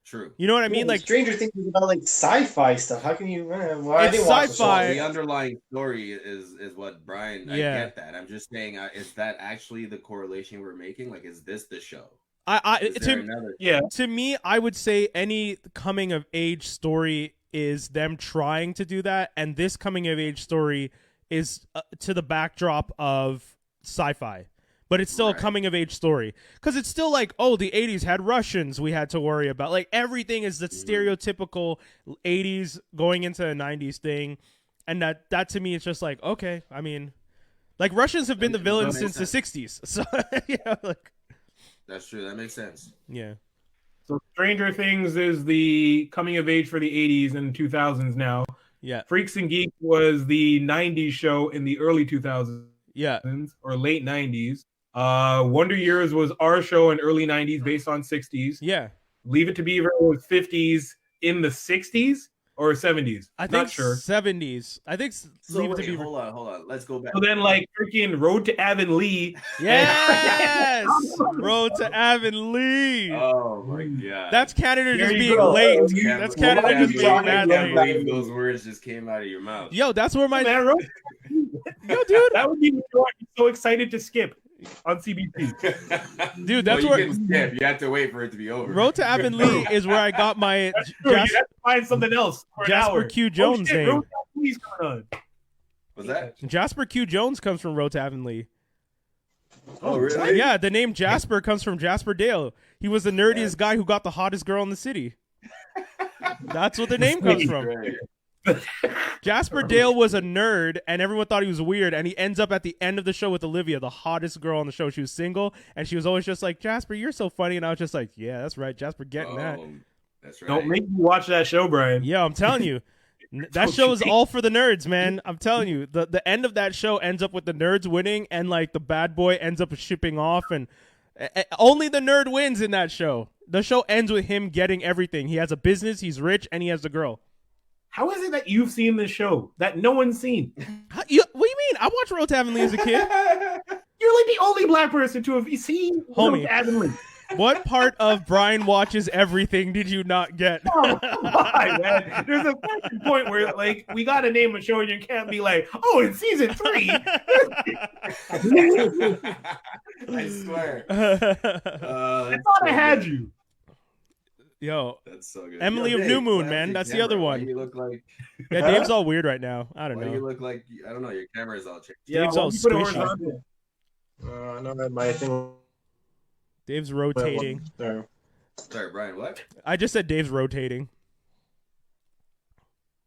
True. You know what I mean? Like Stranger Things is about like sci-fi stuff. How can you? It's sci-fi. The underlying story is what Brian. I get that. I'm just saying, is that actually the correlation we're making? Like, is this the show? To me, I would say any coming of age story is them trying to do that, and this coming of age story is to the backdrop of sci-fi. But it's still a coming of age story because it's still like, oh, the 80s had Russians we had to worry about. Like everything is the stereotypical 80s going into the 90s thing. And that to me, it's just like, okay, I mean, like Russians have been the villains since the 60s. So, like. That's true. That makes sense. Yeah. So Stranger Things is the coming of age for the 80s and 2000s now. Yeah. Freaks and Geeks was the 90s show in the early 2000s. Yeah. Or late 90s. Wonder Years was our show in early 90s based on 60s. Yeah. Leave It to Beaver was 50s in the 60s or 70s. I think not sure. 70s. I think Leave It to Beaver. Hold on. Let's go back. So then like freaking Road to Avonlea. Yes! Road to Avonlea. Oh my god. That's Canada just being late. That's Canada just being mad late. Those words just came out of your mouth. Yo, that's where my Yo, dude. That would be what I'm so excited to skip on CBT. Dude, that's where you can skip. You have to wait for it to be over. Road to Avonlea is where I got my you have to find something else for Jasper Q. Jones name. Road to Avonlea's coming on. What's that? Jasper Q. Jones comes from Road to Avonlea. Oh, really? Yeah, the name Jasper comes from Jasper Dale. He was the nerdiest guy who got the hottest girl in the city. That's what the name comes from. Jasper Dale was a nerd, and everyone thought he was weird, and he ends up at the end of the show with Olivia, the hottest girl on the show. She was single, and she was always just like, Jasper, you're so funny, and I was just like, yeah, that's right, Jasper getting that. That's right. Don't make me watch that show, Brian. Yeah, I'm telling you. That show is all for the nerds, man. I'm telling you. The end of that show ends up with the nerds winning, and like the bad boy ends up shipping off, and only the nerd wins in that show. The show ends with him getting everything. He has a business, he's rich, and he has the girl. How is it that you've seen this show that no one's seen? What do you mean? I watched Road to Avonlea as a kid. You're like the only black person to have seen Road to Avonlea. What part of Brian watches everything did you not get? Oh, come on, man. There's a fucking point where, like, we got to name a show and you can't be like, oh, in season 3. I swear. I thought I had you. Yo, that's so good. Emily of Dave, New Moon, man. That's the other one. You look like. Yeah, Dave's all weird right now. I don't know. You look like I don't know. Your camera is all changed. Dave's all squishy. I know that my thing. Dave's rotating. Sorry, Brian. What? I just said Dave's rotating.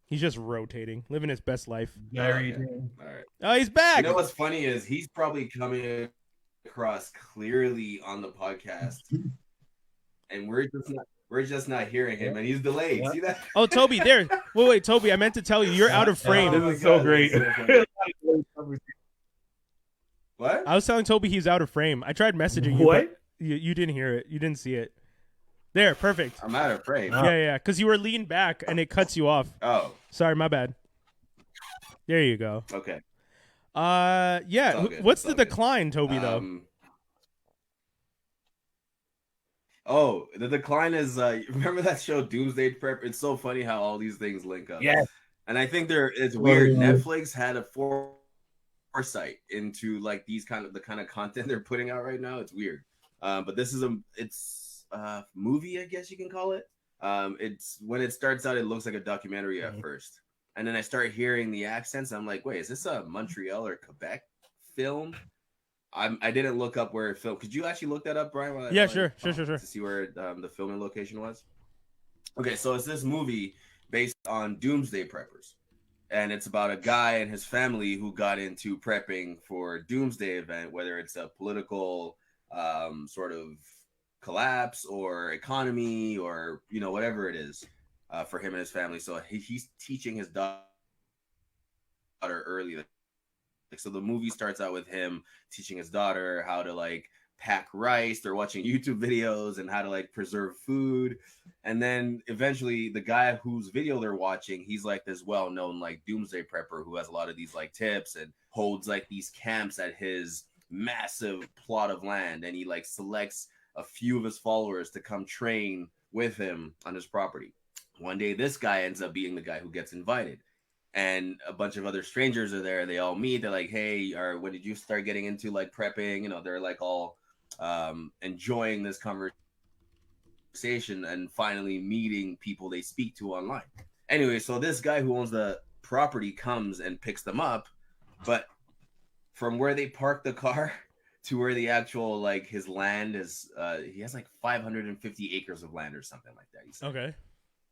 He's just rotating, living his best life. All right. Oh, he's back. You know what's funny is he's probably coming across clearly on the podcast, and we're just not hearing him, and he's delayed. See that? Oh, Toby, there. Wait, Toby. I meant to tell you, you're out of frame. This is so great. What? I was telling Toby he's out of frame. I tried messaging you. What? You didn't hear it. You didn't see it. There, perfect. I'm out of frame. Yeah, because you were leaned back and it cuts you off. Oh. Sorry, my bad. There you go. Okay. Yeah. What's the decline, Toby, though? Oh, the decline is remember that show Doomsday Prep? It's so funny how all these things link up. Yeah. And I think it's weird. Netflix had a foresight into like the kind of content they're putting out right now. It's weird. But this is it's a movie, I guess you can call it. It's when it starts out, it looks like a documentary at first. And then I start hearing the accents. I'm like, wait, is this a Montreal or Quebec film? I didn't look up where it filmed. Could you actually look that up, Brian? Yeah, sure. To see where the filming location was. Okay, so it's this movie based on Doomsday Preppers. And it's about a guy and his family who got into prepping for a Doomsday event, whether it's a political sort of collapse or economy or, whatever it is for him and his family. So he's teaching his daughter early. So the movie starts out with him teaching his daughter how to pack rice. They're watching YouTube videos and how to preserve food. And then eventually the guy whose video they're watching, he's this well-known doomsday prepper who has a lot of these tips and holds these camps at his massive plot of land. And he selects a few of his followers to come train with him on his property. One day this guy ends up being the guy who gets invited. And a bunch of other strangers are there. They all meet. They're like, hey, or when did you start getting into prepping? They're all enjoying this conversation and finally meeting people they speak to online. Anyway, so this guy who owns the property comes and picks them up. But from where they park the car to where the actual, his land is, he has 550 acres of land or something like that. He said. Okay.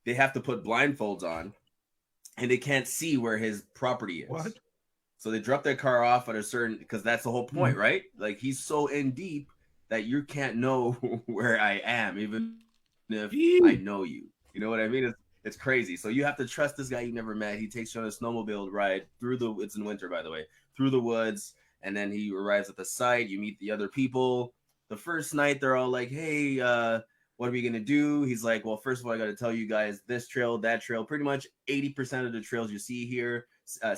They have to put blindfolds on. And they can't see where his property is. What? So they drop their car off at a certain, because that's the whole point, right? He's so in deep that you can't know where I am, even if I know you. You know what I mean? It's crazy. So you have to trust this guy you never met. He takes you on a snowmobile ride it's in winter, by the way, through the woods. And then he arrives at the site. You meet the other people. The first night, they're all like, hey, what are we going to do? He's like, well, first of all, I got to tell you guys this trail, that trail, pretty much 80% of the trails you see here, have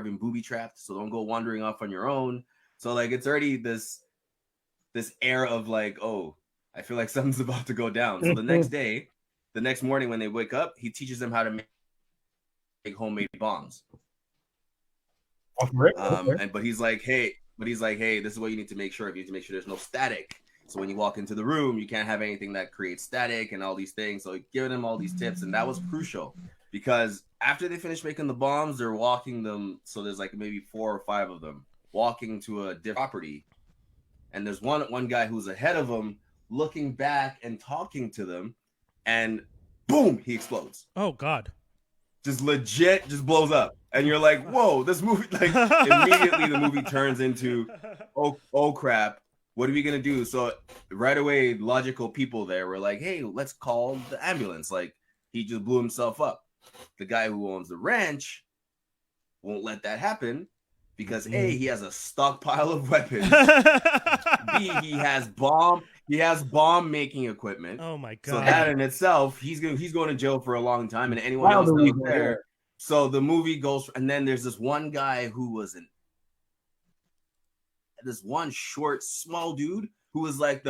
been booby trapped. So don't go wandering off on your own. So it's already this air of oh, I feel like something's about to go down. So the next morning when they wake up, he teaches them how to make homemade bombs. But he's like, hey, this is what you need to make sure of. You need to make sure there's no static. So when you walk into the room, you can't have anything that creates static and all these things. So giving them all these tips. And that was crucial because after they finish making the bombs, they're walking them. So there's maybe 4 or 5 of them walking to a different property. And there's one guy who's ahead of them looking back and talking to them. And boom, he explodes. Oh, God. Just legit just blows up. And you're like, whoa, this movie, immediately the movie turns into, oh crap. what are we gonna do? So right away, logical people there were like, hey, let's call the ambulance. Like, he just blew himself up. The guy who owns the ranch won't let that happen because A, he has a stockpile of weapons. B, he has bomb making equipment. Oh my god! So that in itself, he's going to jail for a long time, and anyone else out there. So the movie goes, and then there's this one guy who was this one short, small dude who was like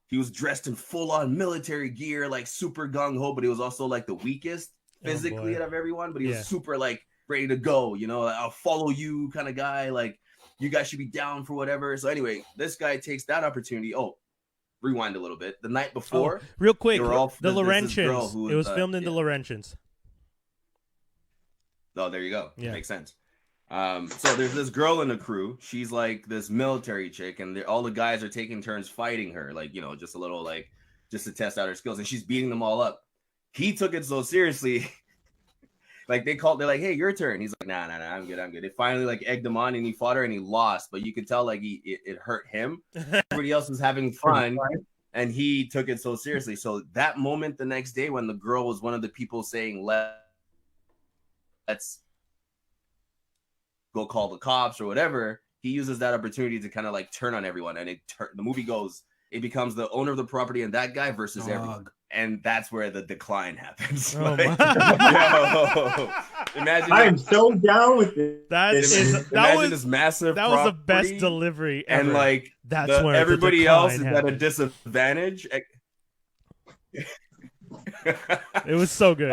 he was dressed in full on military gear, like super gung ho, but he was also like the weakest physically out of everyone, but he was super like ready to go, you know, I'll follow you kind of guy, like you guys should be down for whatever. So anyway, this guy takes that opportunity. Oh, rewind a little bit. The night before, real quick, the Laurentians. It was filmed in the Laurentians. Oh, there you go. Yeah, makes sense. So there's this girl in the crew. She's like this military chick, and all the guys are taking turns fighting her, like, you know, just a little, like, just to test out her skills, and she's beating them all up. He took it so seriously. Like, they're like, hey, your turn. He's like, nah, I'm good. They finally like egged him on, and he fought her, and he lost. But you could tell like it hurt him. Everybody else was having fun, and he took it so seriously. So that moment the next day when the girl was one of the people saying, let's go call the cops or whatever, he uses that opportunity to kind of like turn on everyone. And the movie goes, it becomes the owner of the property and that guy versus everyone. And that's where the decline happens. Oh, like, imagine I am so down with it. Imagine this massive That was the best delivery ever. And like that's where everybody else is at a disadvantage. It was so good.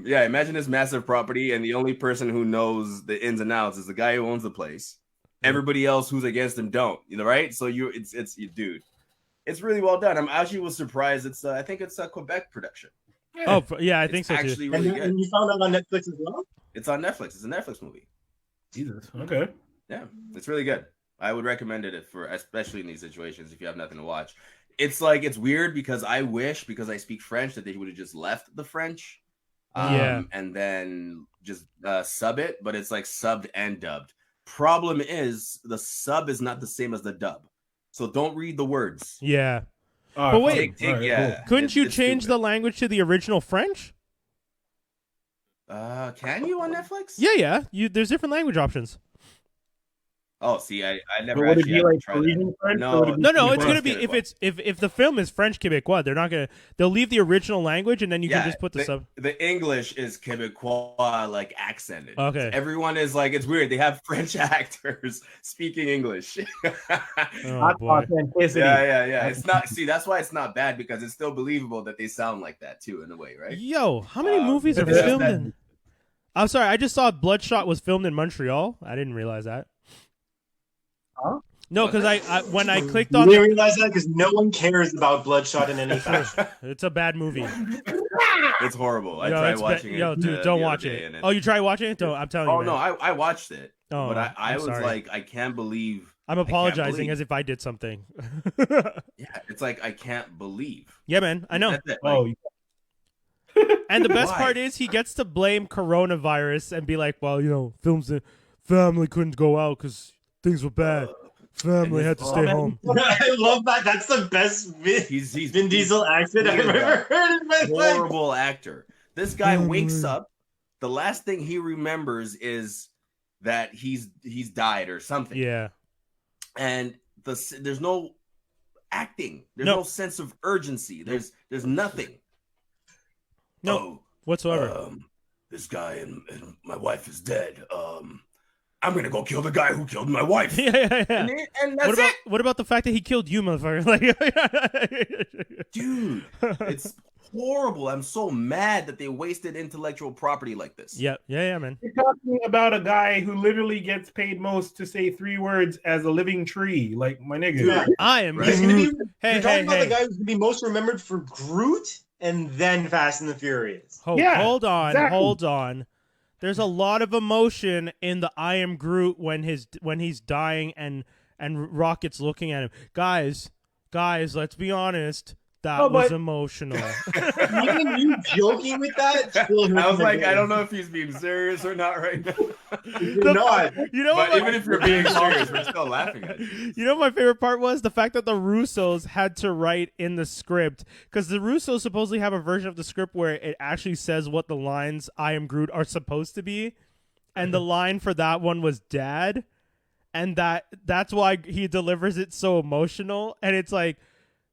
Yeah, imagine this massive property, and the only person who knows the ins and outs is the guy who owns the place. Everybody else who's against him don't, you know, right? So it's dude, it's really well done. I'm actually was surprised. It's I think it's a Quebec production. Yeah. Oh yeah, I think so actually too. Really good. And you found out on Netflix as well? It's on Netflix. It's a Netflix movie. Jesus. Okay. Yeah, it's really good. I would recommend it especially in these situations if you have nothing to watch. It's like, it's weird because I wish, because I speak French, that they would have just left the French and then just sub it, but it's like subbed and dubbed. Problem is, the sub is not the same as the dub. So don't read the words. Yeah. But wait, cool. Couldn't you change the language to the original French? Can you on Netflix? Yeah. There's different language options. Oh, see, I never actually had to try that. No. It's gonna be if the film is French Quebecois, they'll leave the original language and then you can just put the sub. The English is Quebecois, like accented. Okay. Everyone is like, it's weird. They have French actors speaking English. Oh, boy. Yeah. It's not. See, that's why it's not bad, because it's still believable that they sound like that too, in a way, right? Yo, how many movies are filmed in? I'm sorry, I just saw Bloodshot was filmed in Montreal. I didn't realize that. Huh? No, because I when I clicked on, you didn't realize that because no one cares about Bloodshot in any fashion. It's a bad movie. It's horrible. I tried watching it. Yo, dude, don't watch it. Oh, you tried watching it? Don't. I'm telling you. Oh no, I watched it. Oh, but I was sorry. Like, I can't believe. I'm apologizing as if I did something. Yeah, it's like, I can't believe. Yeah, man, I know. Like, and the best part is he gets to blame coronavirus and be like, well, you know, family couldn't go out because things were bad. Family had to stay home. I love that. That's the best Vin Diesel accent I've ever heard in my life. Horrible actor. This guy wakes up. The last thing he remembers is that he's died or something. Yeah. And there's no acting. There's no sense of urgency. There's nothing. No, whatsoever. This guy and my wife is dead. I'm gonna go kill the guy who killed my wife. Yeah. And that's it. What about the fact that he killed you, motherfucker? Dude, it's horrible. I'm so mad that they wasted intellectual property like this. Yeah, man. You're talking about a guy who literally gets paid most to say 3 words as a living tree, like my nigga. Yeah. I am. Right? You're talking about the guy who's gonna be most remembered for Groot and then Fast and the Furious. Hold on. There's a lot of emotion in the I am Groot when he's dying and Rocket's looking at him. Guys, let's be honest. That was emotional. Even you joking with that still hurts I was my like, I feelings. don't know if he's being serious or not right now. You're not. You know But what? even if you're being serious, we're still laughing at you. You know what my favorite part was? The fact that the Russos had to write in the script, because the Russos supposedly have a version of the script where it actually says what the lines "I am Groot" are supposed to be, and the line for that one was "Dad," and that's why he delivers it so emotional, and it's like,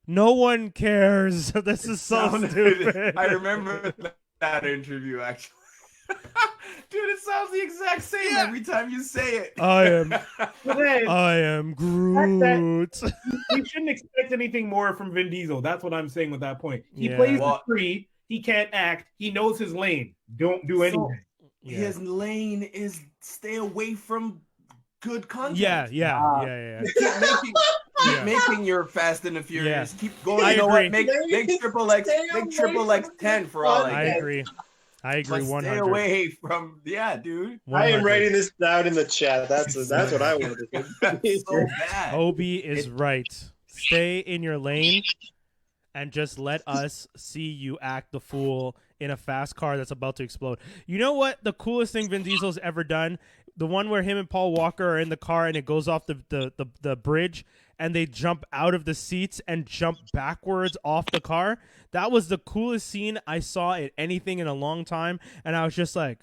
no one cares. This is so stupid. I remember that interview actually. Dude, it sounds the exact same every time you say it. I am Groot. We shouldn't expect anything more from Vin Diesel. That's what I'm saying with that point. He plays the tree. He can't act. He knows his lane. Don't do anything. His lane is stay away from good content. Yeah. Keep making your Fast and the Furious. Keep going. I agree. What? Make Triple X 10 for all I agree. I agree. 100. Stay away from dude. 100. I am writing this down in the chat. That's what I wanted to do. That's so bad. Tobi is right. Stay in your lane and just let us see you act the fool in a fast car that's about to explode. You know what? The coolest thing Vin Diesel's ever done, the one where him and Paul Walker are in the car and it goes off the bridge and they jump out of the seats and jump backwards off the car. That was the coolest scene I saw in anything in a long time. And I was just like,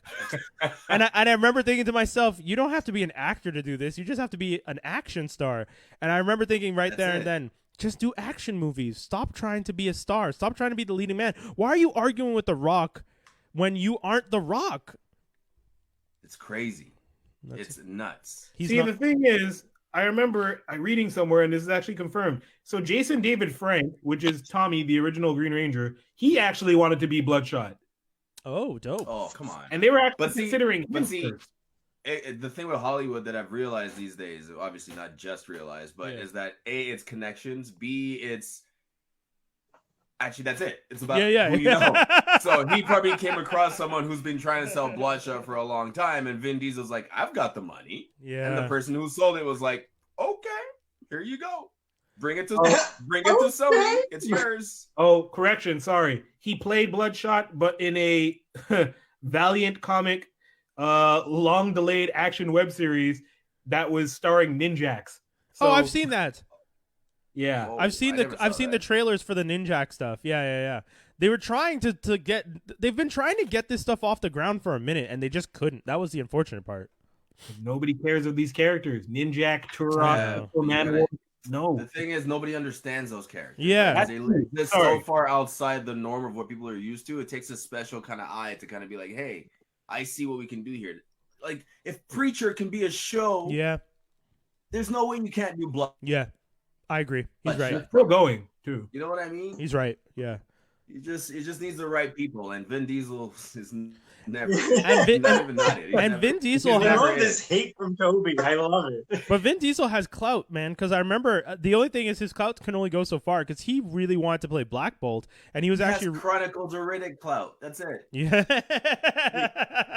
and I remember thinking to myself, you don't have to be an actor to do this. You just have to be an action star. And I remember thinking right there and then, just do action movies. Stop trying to be a star. Stop trying to be the leading man. Why are you arguing with The Rock when you aren't The Rock? It's crazy. It's nuts. The thing is, I remember reading somewhere, and this is actually confirmed. So Jason David Frank, which is Tommy, the original Green Ranger, he actually wanted to be Bloodshot. Oh, dope. Oh, come on. And they were actually considering him first. The thing with Hollywood that I've realized these days, obviously not just realized, but is that A, it's connections, B, it's actually that's it. It's about who you know. So he probably came across someone who's been trying to sell Bloodshot for a long time, and Vin Diesel's like, I've got the money. Yeah. And the person who sold it was like, okay, here you go. Bring it to Sony. It's yours. Oh, correction, sorry. He played Bloodshot, but in a Valiant comic long delayed action web series that was starring Ninjax. So, I've seen that. Yeah. I've seen the trailers for the Ninjak stuff. Yeah. They were trying they've been trying to get this stuff off the ground for a minute and they just couldn't. That was the unfortunate part. Nobody cares of these characters. Ninjak, Turok, Man. No. The thing is, nobody understands those characters. Yeah. They live so far outside the norm of what people are used to. It takes a special kind of eye to kind of be like, hey, I see what we can do here. Like, if Preacher can be a show, there's no way you can't do Blood. Yeah, I agree. He's right. It's still going, too. You know what I mean? He's right, yeah. It just needs the right people, and Vin Diesel is never. And Vin Diesel I love this hate from Tobi. I love it. But Vin Diesel has clout, man, because I remember the only thing is his clout can only go so far because he really wanted to play Black Bolt, and he actually has Chronicles of Riddick clout. That's it. Yeah.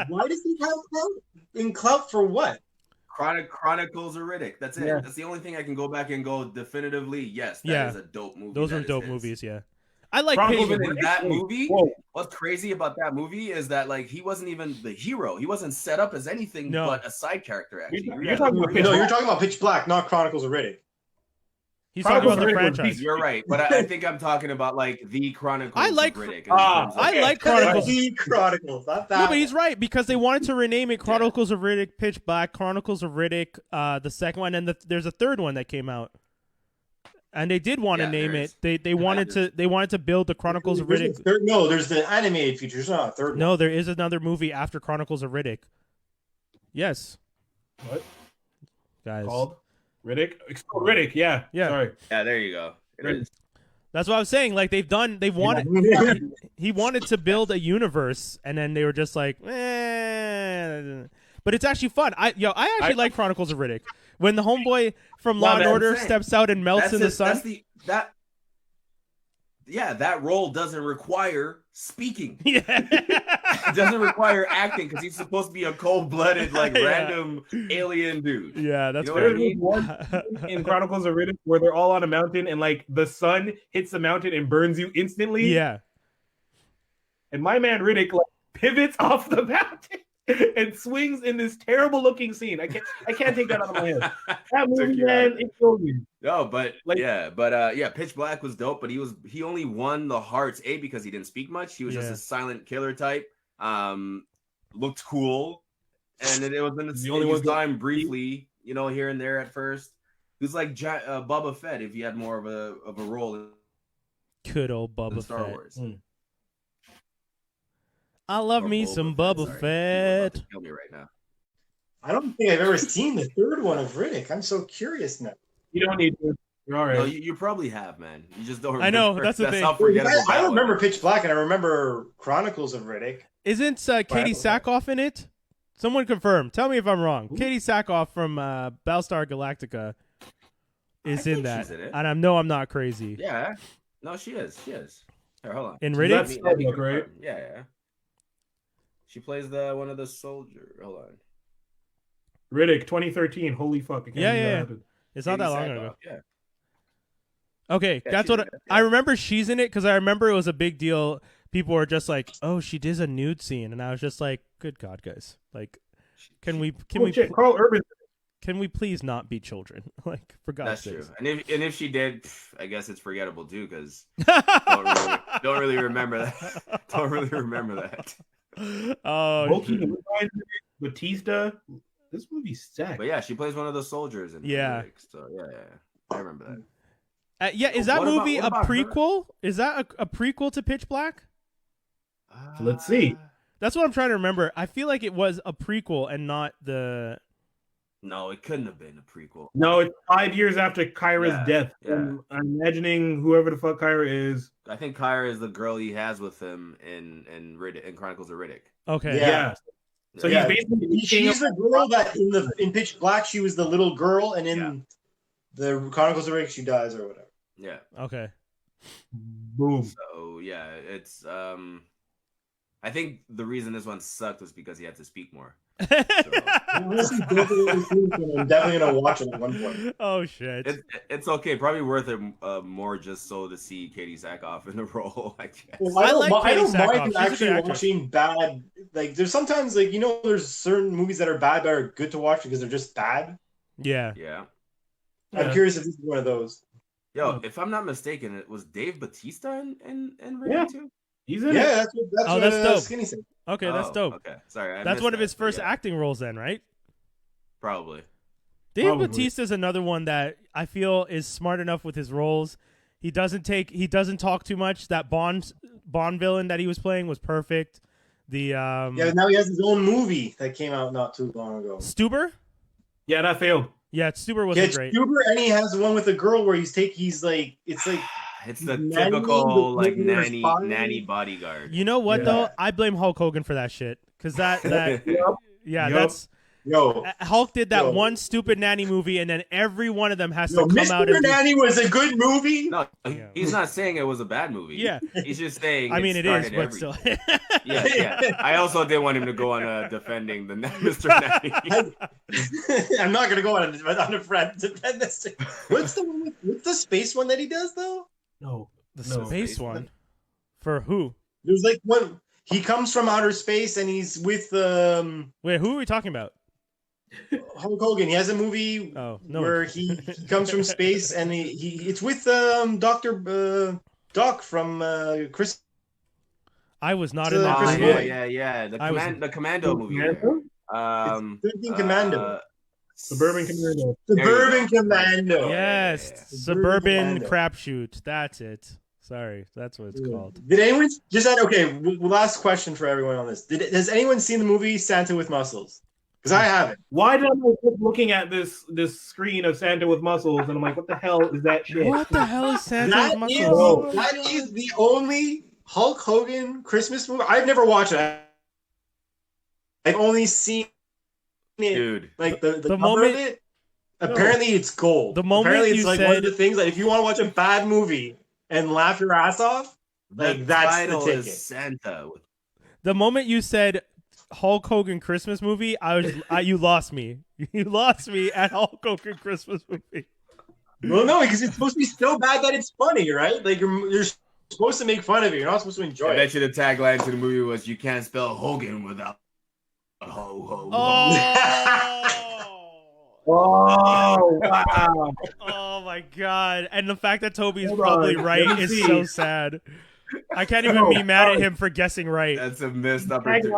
Why does he have clout? In clout for what? Chronicles of Riddick. That's it. Yeah. That's the only thing I can go back and go definitively. Yes, that is a dope movie. Those are dope movies. Yeah. I like even in that movie. What's crazy about that movie is that like he wasn't even the hero. He wasn't set up as anything but a side character. Actually, you're talking about Pitch Black, not Chronicles of Riddick. He's talking about the franchise. You're right, but I think I'm talking about like the Chronicles. I like of Riddick. I like Chronicles. The Chronicles. Not that. No, but he's right because they wanted to rename it Chronicles of Riddick, Pitch Black, Chronicles of Riddick, the second one, and there's a third one that came out. And they did want to name it. They wanted to build the Chronicles of Riddick. No, there's the animated feature. There's not a third one. No, there is another movie after Chronicles of Riddick. Yes. What? Guys. Called Riddick? It's called Riddick, yeah. Sorry. Yeah, there you go. It is. That's what I was saying. Like he wanted to build a universe, and then they were just like, But it's actually fun. I actually like Chronicles of Riddick. When the homeboy from Law and Order steps out and melts in the sun. that role doesn't require speaking. Yeah. It doesn't require acting because he's supposed to be a cold-blooded, like random alien dude. Yeah, that's you know what I mean? One in Chronicles of Riddick where they're all on a mountain and like the sun hits the mountain and burns you instantly. Yeah. And my man Riddick like pivots off the mountain and swings in this terrible looking scene. I can't take that out of my head. That movie, man, it's so good. No, but Pitch Black was dope, but he only won the hearts because he didn't speak much. He was just a silent killer type. Looked cool, and it was in the only one time briefly, here and there at first. He was like Boba Fett if he had more of a role in good old Boba Star Fett. Wars. I love me some Boba Fett. Kill me right now. I don't think I've ever seen the third one of Riddick. I'm so curious now. You don't need to. You're all right. No, you probably have, man. You just don't remember. I know, that's the thing. How forgettable I remember Pitch Black, and I remember Chronicles of Riddick. Isn't Katie Sackhoff in it? Someone confirm. Tell me if I'm wrong. Katie Sackhoff from Battlestar Galactica is in that. She's in it. And I know I'm not crazy. Yeah. No, she is. Here, hold on. In Riddick? That's great. Yeah. She plays one of the soldiers. Hold on. Riddick, 2013. Holy fuck! I can't believe that happened. It's not that long Katie ago. Sackhoff, yeah. Okay, Yeah, that's what I remember. She's in it because I remember it was a big deal. People were just like, "Oh, she did a nude scene," and I was just like, "Good God, guys! Like, can we Carl Urban? Can we please not be children? Like, for God's sake." That's true. And if she did, I guess it's forgettable too because don't really remember that. Don't really remember that. Oh, Loki, Batista. This movie's sick. But yeah, she plays one of the soldiers in Riddick, so yeah, I remember that. is that movie a about prequel? Is that a prequel to Pitch Black? Let's see. That's what I'm trying to remember. I feel like it was a prequel and not the. No, it couldn't have been a prequel. No, it's 5 years after Kyra's death. Yeah. I'm imagining whoever the fuck Kyra is. I think Kyra is the girl he has with him in Chronicles of Riddick. Okay. Yeah. So he's basically she's the girl that in Pitch Black she was the little girl, and in the Chronicles of Riddick she dies or whatever. Yeah. Okay. Boom. So yeah, it's I think the reason this one sucked was because he had to speak more. So, I'm definitely gonna watch it at one point. Oh shit! It's okay. Probably worth it more just so to see Katie Sackhoff in the role. I guess. Well, I don't Sackhoff. mind actually watching bad. Like there's sometimes there's certain movies that are bad that are good to watch because they're just bad. Yeah. Yeah. I'm curious if this is one of those. Yo, if I'm not mistaken, it was Dave Bautista in Riddick too. He's in it. Yeah, that's dope. Skinny said. Okay, that's dope. Okay, sorry. That's one of his first acting roles, then, right? Probably. Dave Bautista is another one that I feel is smart enough with his roles. He doesn't talk too much. That Bond villain that he was playing was perfect. Now he has his own movie that came out not too long ago. Stuber? Yeah, that failed. Yeah, Stuber wasn't great. Stuber, and he has one with a girl where it's the typical like nanny bodyguard. You know what though? I blame Hulk Hogan for that shit because that's Hulk did that one stupid nanny movie, and then every one of them has to come out. Mr. Nanny was a good movie. No, he's not saying it was a bad movie. Yeah, he's just saying. I mean, it is, but still. Yeah. I also didn't want him to go on defending the Mr. Nanny. I'm not gonna go on a friend defend this. What's the space one that he does though? No, the space one. For who? There's like one. He comes from outer space and he's with Wait, who are we talking about? Hulk Hogan. He has a movie where he comes from space and it's with Doc from Chris. I was not in that movie. Yeah. The Commando movie. Commando. Suburban Commando. Suburban Commando. Yes, Suburban Crapshoot. That's it. Sorry, that's what it's called. Did anyone just add? Okay, last question for everyone on this. Has anyone seen the movie Santa with Muscles? Because I haven't. Why did I keep looking at this screen of Santa with muscles and I'm like, what the hell is that shit? What the hell is Santa with muscles? That is the only Hulk Hogan Christmas movie. I've never watched it. I've only seen it. Dude. Like the moment of it. Apparently it's gold. The moment apparently it's you like said, one of the things that if you want to watch a bad movie, and laugh your ass off, like that's the ticket. Is Santa. The moment you said Hulk Hogan Christmas movie, you lost me. You lost me at Hulk Hogan Christmas movie. Well, no, because it's supposed to be so bad that it's funny, right? Like you're supposed to make fun of it. You're not supposed to enjoy it. I bet you the tagline to the movie was "You can't spell Hogan without ho ho ho." Oh, wow. Oh my god. And the fact that Tobi's probably right is so sad. I can't even be mad at him for guessing right. That's a missed opportunity.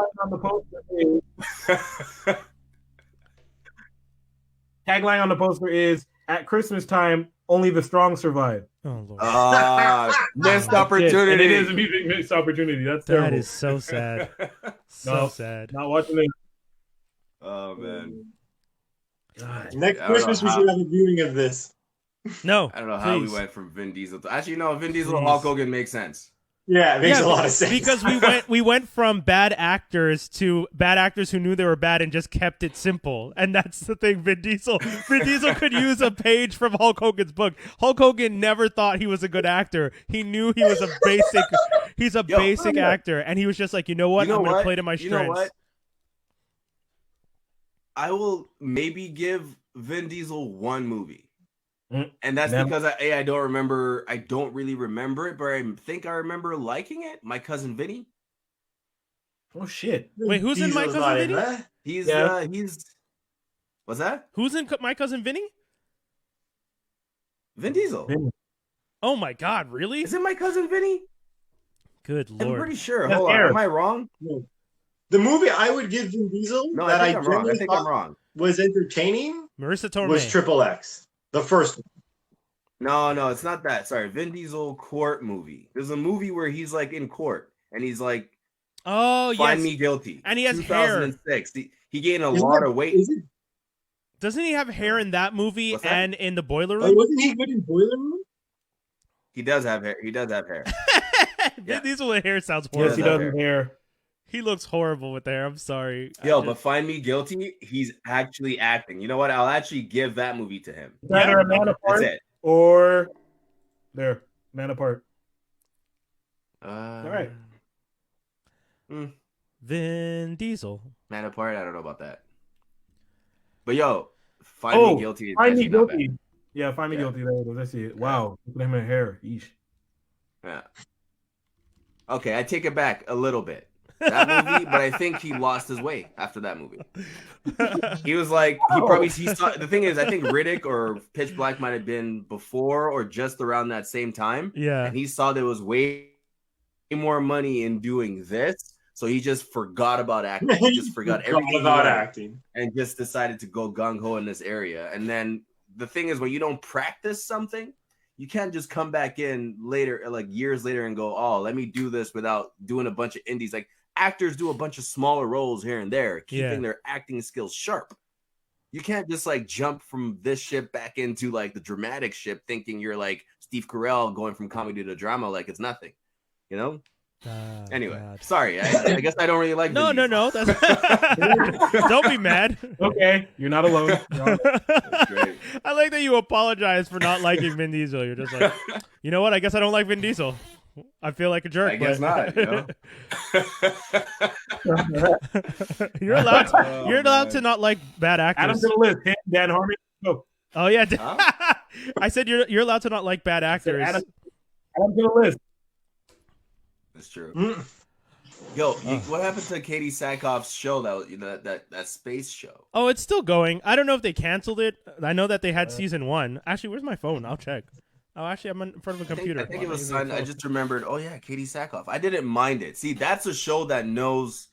Tagline on the poster is "At Christmas time, only the strong survive." Oh Lord. Missed opportunity. And it is a missed opportunity. That's terrible. That is so sad. Sad. Not watching it. Oh man. God. Next Christmas we should have a viewing of this. No. I don't know how we went from Vin Diesel to actually no, Vin Diesel and Hulk Hogan makes sense. Yeah, it makes a lot of sense. Because we went from bad actors to bad actors who knew they were bad and just kept it simple. And that's the thing, Vin Diesel could use a page from Hulk Hogan's book. Hulk Hogan never thought he was a good actor. He knew he was a basic actor, and he was just like, you know what? I'm gonna play to my strengths. You know what? I will maybe give Vin Diesel one movie. And that's because I don't really remember it, but I think I remember liking it. My Cousin Vinny. Oh shit! Wait, who's in My Cousin Vinny? He's what's that? Who's in My Cousin Vinny? Vin Diesel. Oh my god, really? Is it My Cousin Vinny? Good lord. I'm pretty sure. Hold on, am I wrong? No. The movie I would give Vin Diesel I think I'm wrong. Was entertaining. Marissa Tomei was Triple X. The first one. No, it's not that. Sorry, Vin Diesel court movie. There's a movie where he's like in court and he's like, find me guilty. And he has hair. 2006. He gained a lot of weight. Doesn't he have hair in that movie and in the Boiler Room? Oh, wasn't he good in Boiler Room? He does have hair. Vin Diesel with hair sounds horrible. Yes, he does have hair. He looks horrible with hair. I'm sorry. But Find Me Guilty, he's actually acting. You know what? I'll actually give that movie to him. Either a Man Apart or Man Apart. All right. Vin Diesel. Man Apart, I don't know about that. But Find Me Guilty. Find Me Guilty. Yeah, Find Me Guilty. There it is. I see it. Wow. Look at him in hair. Yeesh. Yeah. Okay, I take it back a little bit. That movie, but I think he lost his way after that movie. He was like, he saw. The thing is, I think Riddick or Pitch Black might have been before or just around that same time. Yeah, and he saw there was way more money in doing this, so he just forgot about acting. He just forgot everything about acting and just decided to go gung ho in this area. And then the thing is, when you don't practice something, you can't just come back in later, like years later, and go, "Oh, let me do this," without doing a bunch of indies. Like actors do a bunch of smaller roles here and there, keeping their acting skills sharp. You can't just like jump from this ship back into like the dramatic ship, thinking you're like Steve Carell going from comedy to drama like it's nothing, you know. Anyway, sorry. I guess I don't really like. No. That's... Don't be mad. Okay, you're not alone. That's great. I like that you apologize for not liking Vin Diesel. You're just like, you know what? I guess I don't like Vin Diesel. I feel like a jerk. I guess not. You know? You're allowed to not like bad actors. Adam's gonna list him, Dan Harmon. Oh yeah. Huh? I said you're allowed to not like bad actors. Adam's gonna list. That's true. What happened to Katie Sackhoff's show? That space show. Oh, it's still going. I don't know if they canceled it. I know that they had season 1. Actually, where's my phone? I'll check. Oh, actually, I'm in front of a computer. I think it was Sun. I just remembered. Oh yeah, Katie Sackhoff. I didn't mind it. See, that's a show that knows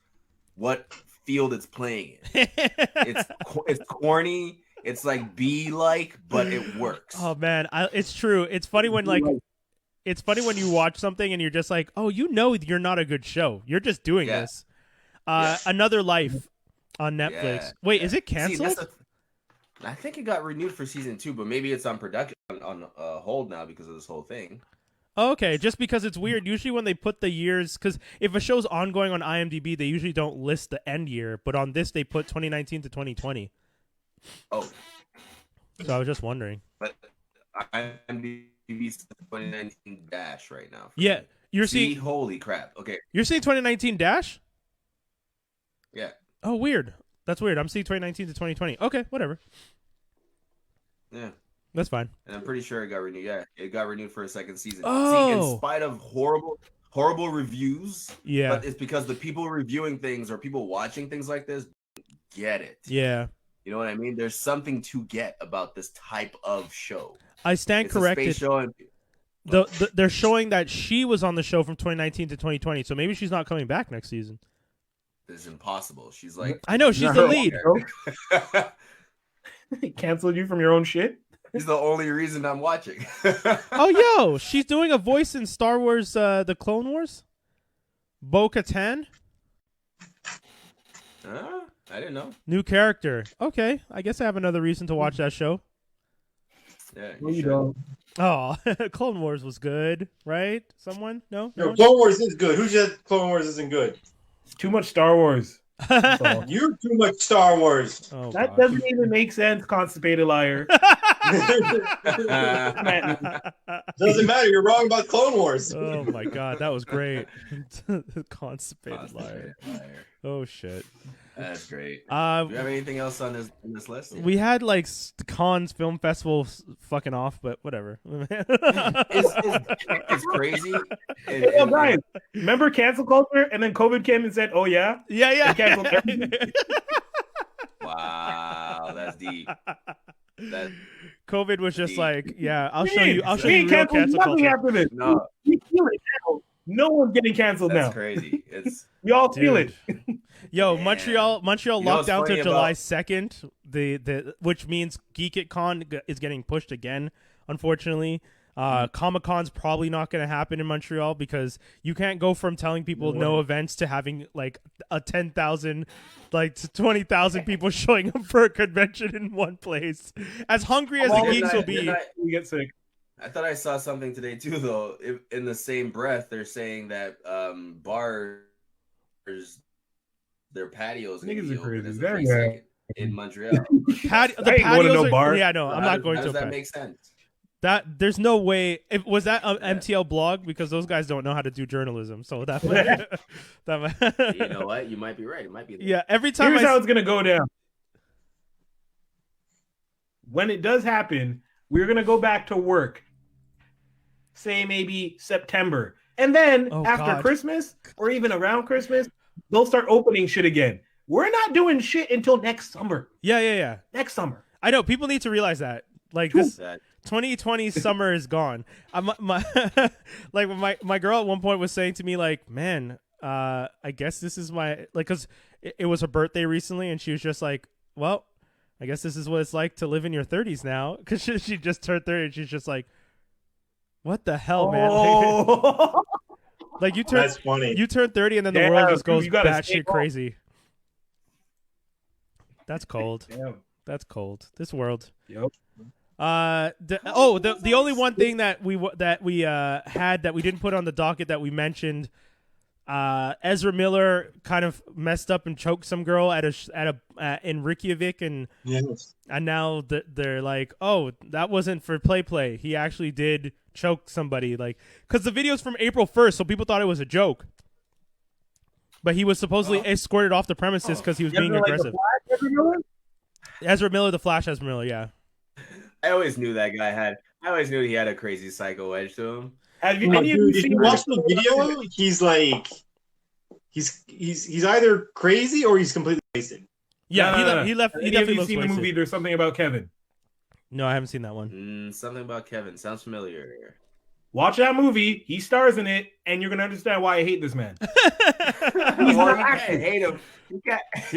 what field it's playing in. It's corny. It's like B-like, but it works. Oh man, it's true. It's funny when it's funny when you watch something and you're just like, oh, you know, you're not a good show. You're just doing this. Another Life on Netflix. Yeah. Wait, is it canceled? I think it got renewed for season 2, but maybe it's on production on hold now because of this whole thing. Okay, just because it's weird. Usually when they put the years, because if a show's ongoing on IMDb, they usually don't list the end year. But on this, they put 2019 to 2020. Oh. So I was just wondering. But IMDb 2019 Dash right now. Yeah, you're seeing. Holy crap! Okay, you're seeing 2019 Dash. Yeah. Oh, weird. That's weird. I'm seeing 2019 to 2020. Okay, whatever. Yeah. That's fine. And I'm pretty sure it got renewed. Yeah, it got renewed for a second season. Oh. See, in spite of horrible reviews, yeah, but it's because the people reviewing things or people watching things like this get it. Yeah. You know what I mean? There's something to get about this type of show. I stand corrected. They're showing that she was on the show from 2019 to 2020, so maybe she's not coming back next season. It's impossible. She's like, I know she's the lead. Canceled you from your own shit. He's the only reason I'm watching. Oh, yo, she's doing a voice in Star Wars: The Clone Wars. Bo-Katan. I didn't know. New character. Okay, I guess I have another reason to watch that show. Yeah, you don't. Oh, Clone Wars was good, right? Someone? No? No, Clone Wars is good. Who said Clone Wars isn't good? Too much Star Wars. You're too much Star Wars. Oh, that doesn't even make sense, constipated liar. Doesn't matter. You're wrong about Clone Wars. Oh my god, that was great. Constipated liar. Oh shit. That's great. Do you have anything else on this list? We had like Cannes Film Festival fucking off, but whatever. It's crazy. Hey, guys, remember cancel culture? And then COVID came and said, "Oh yeah, yeah." Canceled everything. Wow, that's deep. COVID was just deep. like, yeah, I'll show you real cancel culture. After this. No, we feel it now. No one's getting canceled that's now. Crazy. It's we all feel it. Yo, Man. Montreal locked down to July about... 2nd, which means GeekitCon is getting pushed again, unfortunately. Comic-Con's probably not going to happen in Montreal because you can't go from telling people no events to having like a 10,000 like to 20,000 people showing up for a convention in one place. As hungry as the geeks will be. We get sick. I thought I saw something today too, though. In the same breath, they're saying that bars, their patios going to be open as a free second in Montreal. The patios are, bar. Yeah, no, I'm not going to. How does that make sense? That there's no way. Was that an MTL blog? Because those guys don't know how to do journalism. So that you know what? You might be right. It might be. Yeah, every time. Here's how it's gonna go down. When it does happen, we're gonna go back to work. Say maybe September, and then after Christmas or even around Christmas, they'll start opening shit again. We're not doing shit until next summer. Yeah. Next summer. I know people need to realize that. Like this 2020 summer is gone. My girl at one point was saying to me like, "Man, I guess this is my like," because it was her birthday recently, and she was just like, "Well, I guess this is what it's like to live in your 30s now," because she just turned 30, and she's just like, "What the hell, man?" Like you turn, that's funny. You turn 30, and then the world just goes batshit crazy. That's cold. Damn. That's cold. This world. Yep. The only one thing that we had that we didn't put on the docket that we mentioned, Ezra Miller kind of messed up and choked some girl in Reykjavik, and now they're like, oh, that wasn't for play. He actually did choke somebody, like, because the video's from April 1st, so people thought it was a joke. But he was supposedly escorted off the premises because he was being aggressive. Ezra Miller, the Flash Ezra Miller, yeah. I always knew that guy had. I always knew he had a crazy psycho edge to him. Have you, if you watch the video, he's like, he's either crazy or he's completely wasted. Yeah, he left. He definitely have you seen the movie? There's something about Kevin. No, I haven't seen that one. Something about Kevin sounds familiar. Watch that movie. He stars in it, and you're gonna understand why I hate this man. He's not acting. Hate him. You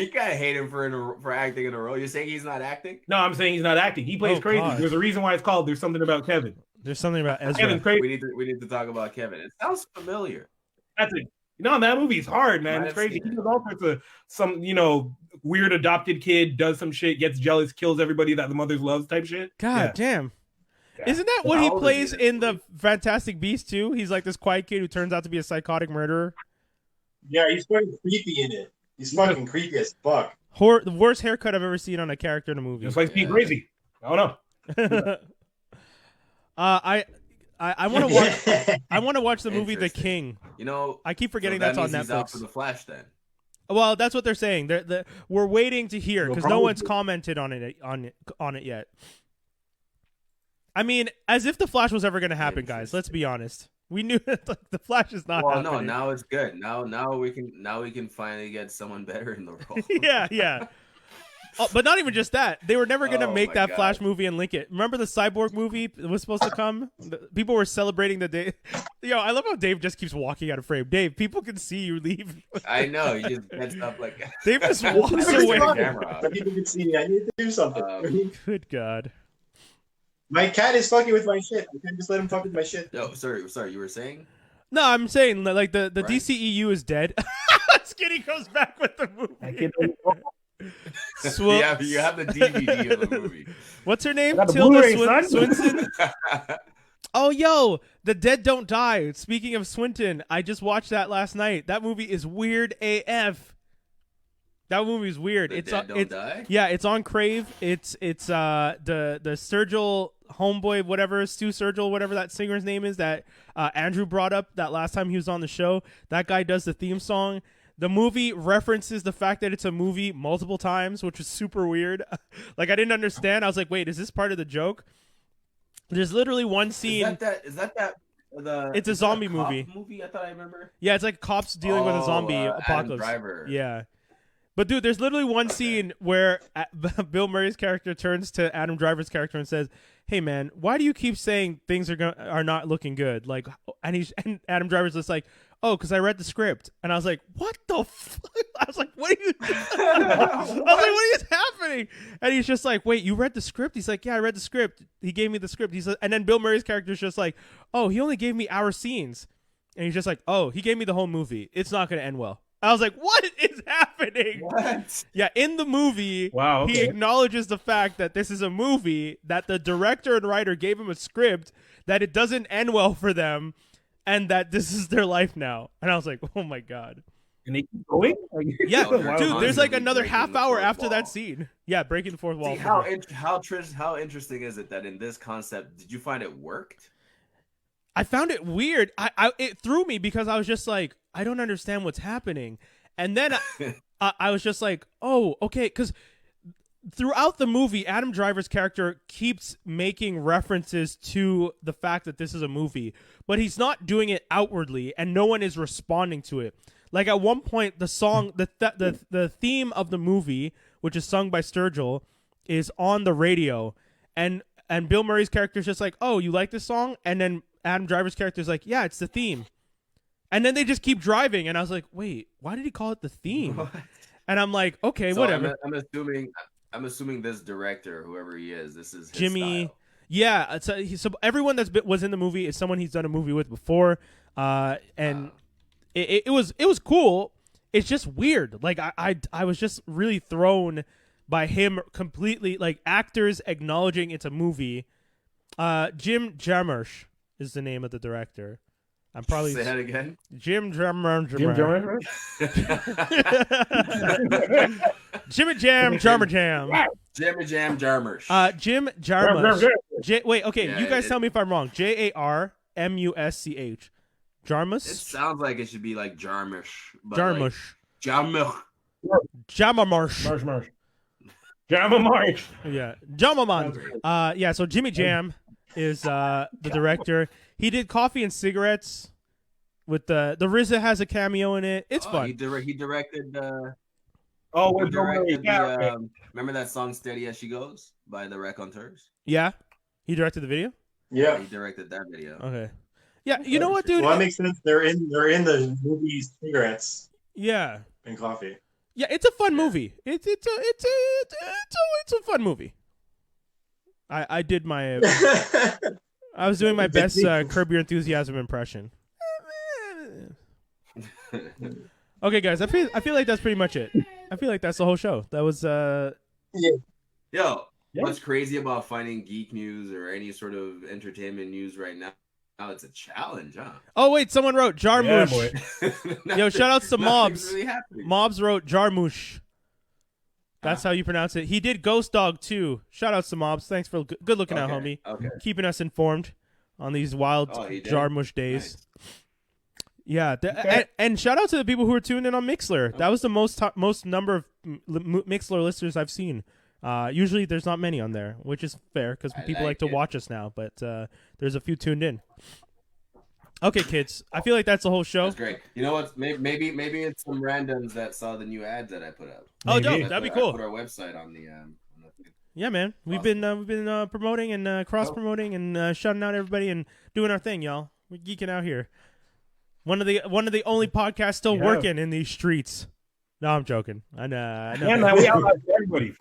can't hate him for acting in a role. You're saying he's not acting? No, I'm saying he's not acting. He plays crazy. God. There's a reason why it's called "There's Something About Kevin." There's something about Ezra. Kevin's crazy. We need to talk about Kevin. It sounds familiar. That's it. That movie's hard, man. It's crazy. He does all sorts of some, weird adopted kid does some shit, gets jealous, kills everybody that the mother loves, type shit. God damn. Yeah. Isn't that what he plays in the Fantastic Beasts too? He's like this quiet kid who turns out to be a psychotic murderer. Yeah, he's fucking creepy in it. He's fucking creepy as fuck. The worst haircut I've ever seen on a character in a movie. Just like being crazy. I don't know. I want to watch. I want to watch the movie The King. You know, I keep forgetting so that that's on means Netflix. he's out for the Flash then. Well, that's what they're saying. We're waiting to hear because no one's commented on it yet. I mean, as if the Flash was ever going to happen, guys. Let's be honest. We knew that the Flash is not. Well, happening. no, now it's good. Now we can finally get someone better in the role. yeah. Oh, but not even just that. They were never going to make that God. Flash movie and link it. Remember the Cyborg movie that was supposed to come? People were celebrating the day. Yo, I love how Dave just keeps walking out of frame. Dave, people can see you leave. I know. You just messed up like Dave just walks away. People can see me. I need to do something. Good God. My cat is fucking with my shit. I can't just let him fuck with my shit. Yo, sorry. You were saying? No, I'm saying like the Right. DCEU is dead. Skinny goes back with the movie. Yeah, you have the DVD of the movie. What's her name? I got the Tilda Blu-ray, son. Swinton. Oh, yo, The Dead Don't Die. Speaking of Swinton, I just watched that last night. That movie is weird AF. That movie is weird. The It's Dead Don't Die? Yeah, it's on Crave. It's the Sturgill homeboy, whatever, Stu Sturgill, whatever that singer's name is that Andrew brought up that last time he was on the show. That guy does the theme song. The movie references the fact that it's a movie multiple times, which is super weird. Like, I didn't understand. I was like, wait, is this part of the joke? There's literally one scene. Is that It's a zombie movie. I thought I remember. Yeah, it's like cops dealing with a zombie apocalypse. Adam Driver. Yeah. But dude, there's literally one scene where Bill Murray's character turns to Adam Driver's character and says, "Hey man, why do you keep saying things are not looking good?" Like, and Adam Driver's just like, "Oh, because I read the script." And I was like, "What the fuck?" I was like, "What are you?" I was like, "What is happening?" And he's just like, "Wait, you read the script?" He's like, "Yeah, I read the script. He gave me the script." He's and then Bill Murray's character is just like, "Oh, he only gave me our scenes," and he's just like, "Oh, he gave me the whole movie. It's not gonna end well." I was like, what is happening? What? Yeah, in the movie, Wow, okay. He acknowledges the fact that this is a movie, that the director and writer gave him a script, that it doesn't end well for them, and that this is their life now. And I was like, oh my God. And they keep going? Yeah, Wow. dude, there's like another Breaking half the hour fourth after wall. that scene. Yeah, breaking the fourth wall. See, how interesting is it that in this concept, did you find it worked? I found it weird. It threw me because I was just like, I don't understand what's happening. And then I was just like, oh, okay. Because throughout the movie, Adam Driver's character keeps making references to the fact that this is a movie, but he's not doing it outwardly, and no one is responding to it. Like at one point, the song, the theme of the movie, which is sung by Sturgill, is on the radio, and Bill Murray's character is just like, oh, you like this song? And then Adam Driver's character is like, yeah, it's the theme. And then they just keep driving, and I was like, wait, why did he call it the theme? What? And I'm like, okay, So whatever. I'm assuming this director, whoever he is, this is his Jimmy. style. Yeah, so everyone was in the movie is someone he's done a movie with before, and it was cool. It's just weird. Like I was just really thrown by him completely. Like actors acknowledging it's a movie. Jim Jarmusch is the name of the director. I'm probably Say that again. Jim Jarmusch. Jim Jarmusch? Jimmy Jam Jarmusch Jam. Jimmy Jam Jarmusch. Jim Jarmusch. Wait, okay, Yeah, you guys tell me if I'm wrong. Jarmusch. Jarmusch. It sounds like it should be like Jarmusch. But Jarmusch. Like Jamamarsh. Marsh. Jamamarsh. Yeah, Jamaman. Yeah. So Jimmy Jam is the director. He did Coffee and Cigarettes with the RZA has a cameo in it. It's fun. He directed. With Remember that song "Steady as She Goes" by the Raconteurs? Yeah, he directed the video. Yeah. He directed that video. Okay. Yeah, you know what, dude? Well, that makes sense. They're in the movie Cigarettes Yeah. and Coffee. Yeah, it's a fun movie. It's a fun movie. I did my I was doing my best Curb Your Enthusiasm impression. Okay, guys, I feel like that's pretty much it. I feel like that's the whole show. That was Yo, Yeah. what's crazy about finding geek news or any sort of entertainment news right now? It's a challenge, huh? Oh wait, someone wrote Jarmusch. boy. Yo, shout outs to Nothing's Mobs. really happening. Mobs wrote Jarmusch. That's how you pronounce it. He did Ghost Dog too. Shout outs to Mobs. Thanks for good looking out, homie. Okay. Keeping us informed on these wild Jarmusch days. Nice. Yeah, and shout out to the people who are tuned in on Mixlr. That was the most number of Mixlr listeners I've seen. Usually there's not many on there, which is fair because people like to watch us now. But there's a few tuned in. Okay, kids, I feel like that's the whole show. That's great. You know what? Maybe it's some randoms that saw the new ads that I put up. Oh, dope. That'd be cool. I put our website on the. Yeah, man. We've been promoting and cross promoting and shouting out everybody and doing our thing, y'all. We're geeking out here. One of the only podcasts still working in these streets. No, I'm joking. I know. Man, we outlaw everybody.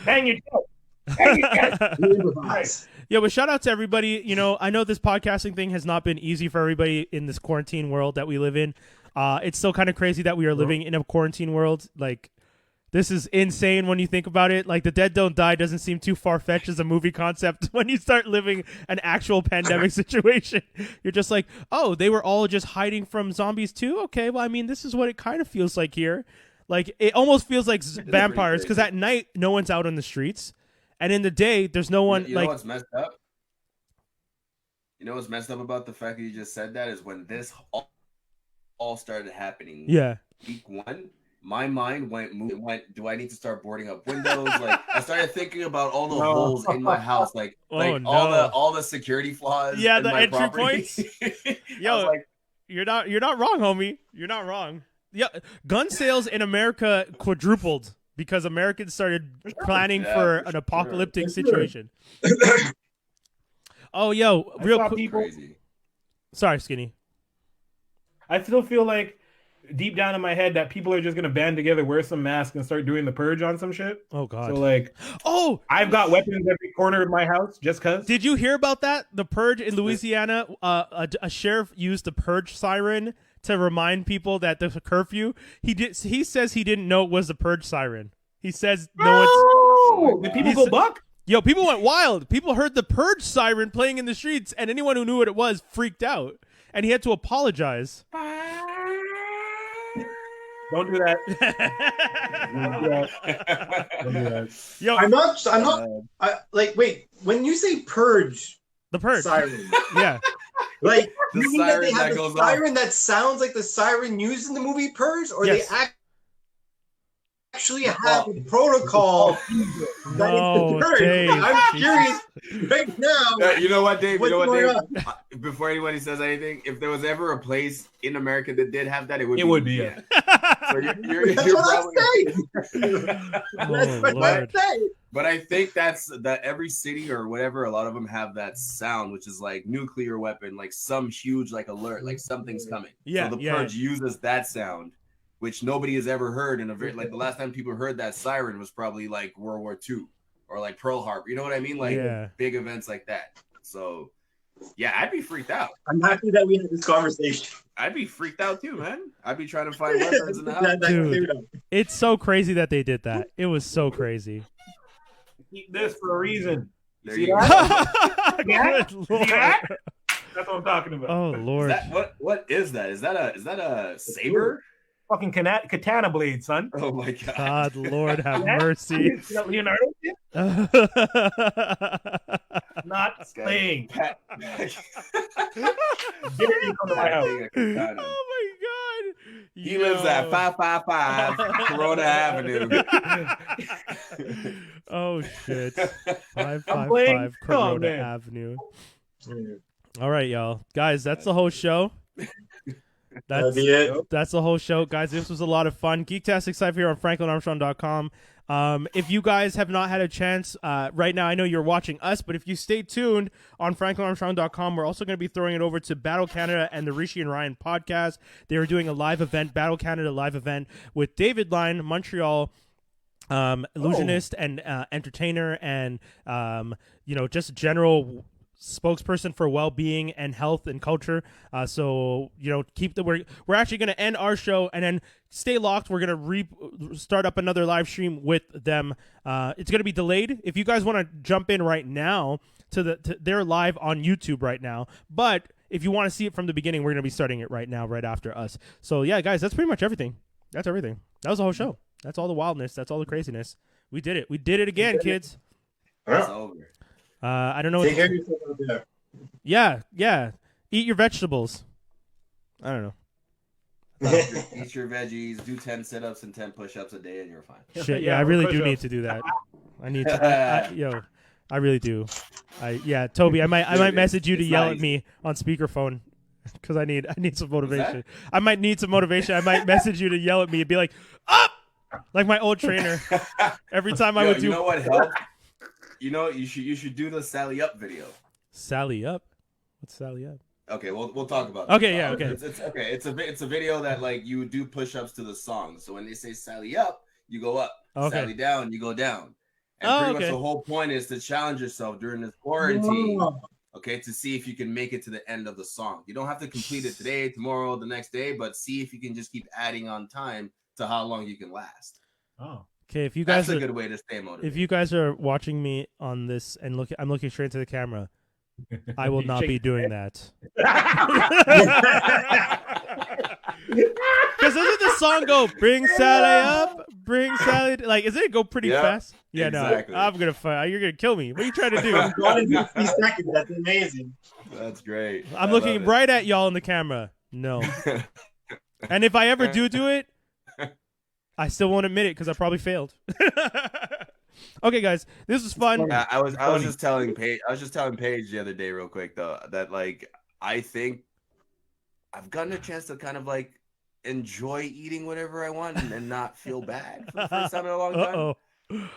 Bang your toe. Yeah, but shout out to everybody. You know, I know this podcasting thing has not been easy for everybody in this quarantine world that we live in. It's still kind of crazy that we are living in a quarantine world. Like, this is insane when you think about it. Like, The Dead Don't Die doesn't seem too far-fetched as a movie concept when you start living an actual pandemic situation. You're just like, oh, they were all just hiding from zombies too? Okay, well, I mean, this is what it kind of feels like here. Like, it almost feels like vampires because at night, no one's out on the streets. And in the day, there's no one. You know what's messed up? You know what's messed up about the fact that you just said that is when this all started happening. Yeah. Week 1, my mind went. Do I need to start boarding up windows? Like, I started thinking about all the holes in my house, all the security flaws. Yeah, in the my entry property. points. Yo, you're not wrong, homie. You're not wrong. Yeah, gun sales in America quadrupled. Because Americans started planning for an apocalyptic situation. Oh, yo, real quick. Sorry, Skinny. I still feel like deep down in my head that people are just going to band together, wear some masks, and start doing the purge on some shit. Oh, God. So, like, I've got weapons every corner of my house just because. Did you hear about that? The purge in Louisiana, a sheriff used the purge siren to remind people that there's a curfew. He says he didn't know it was the purge siren. He says did people go buck? Yo, people went wild. People heard the purge siren playing in the streets, and anyone who knew what it was freaked out, and he had to apologize. Don't do that. Don't do that. Yo, I'm not. Wait. When you say purge, the purge siren, yeah. Like, the you mean that they have goes the siren that sounds like the siren used in the movie Purge, or they actually have a protocol that is the Purge? Dave, I'm curious right now. You know what, Dave? Before anybody says anything, if there was ever a place in America that did have that, it would be. Yeah. So you're probably. That's what I'm saying. But I think that's that every city or whatever, a lot of them have that sound, which is like nuclear weapon, like some huge like alert, like something's coming. Yeah. So the Purge uses that sound, which nobody has ever heard in a very like the last time people heard that siren was probably like World War II or like Pearl Harbor. You know what I mean? Like big events like that. So yeah, I'd be freaked out. I'm happy that we had this conversation. I'd be freaked out too, man. I'd be trying to find weapons in the house. Dude, it's so crazy that they did that. It was so crazy. Keep this for a reason. There See you go. that? Good Lord. See that? That's what I'm talking about. Oh Lord. What is that? Is that a saber? Fucking katana blade, son. Oh my god. God, Lord have mercy. Leonardo? Not playing. Oh my god. He lives at 555 Corona Avenue. Oh shit. 555 Corona Avenue. All right, y'all. Guys, that's the whole show. That's the whole show, guys. This was a lot of fun. Geektastic Cypher here on franklinarmstrong.com. If you guys have not had a chance right now, I know you're watching us, but if you stay tuned on franklinarmstrong.com, we're also going to be throwing it over to Battle Canada and the Rishi and Ryan podcast. They are doing a live event, Battle Canada live event with David Line, Montreal illusionist and entertainer and just general spokesperson for well-being and health and culture. So we're actually going to end our show and then stay locked. We're going to start up another live stream with them. It's going to be delayed. If you guys want to jump in right now they're live on YouTube right now, but if you want to see it from the beginning, we're going to be starting it right now, right after us. So yeah, guys, that's pretty much everything. That's everything. That was the whole show. That's all the wildness. That's all the craziness. We did it. We did it again, kids. It's over. I don't know. Take care of yourself out there. Yeah. Eat your vegetables. I don't know. Eat your veggies, do 10 sit-ups and 10 push-ups a day, and you're fine. Shit, yeah, I really do need to do that. I need to. I really do. Tobi, I might message you to yell at me on speakerphone because I need some motivation. I might need some motivation. I might message you to yell at me and be like, up, like my old trainer. Every time I would do. You know what helped? You know, you should do the Sally Up video. Sally Up? What's Sally Up? Okay, we'll talk about. Okay, yeah, okay. It's okay. It's a video that like you do push-ups to the song. So when they say Sally up, you go up. Okay. Sally down, you go down. And pretty much the whole point is to challenge yourself during this quarantine. Okay, to see if you can make it to the end of the song. You don't have to complete it today, tomorrow, the next day, but see if you can just keep adding on time to how long you can last. Oh. Okay, if you guys That's a good way to stay motivated. If you guys are watching me on this and I'm looking straight into the camera, I will not be doing that. Because doesn't the song go, bring Sally up, bring Sally, like, isn't it go pretty fast? Yeah, exactly. No, I'm going to fight. You're going to kill me. What are you trying to do? I'm gone in 60 seconds. That's amazing. That's great. I'm looking right at y'all in the camera. No. And if I ever do it, I still won't admit it because I probably failed. Okay, guys, this was fun. I was just telling Paige the other day, real quick though, that like I think I've gotten a chance to kind of like enjoy eating whatever I want and not feel bad for the first time in a long time. Uh-oh.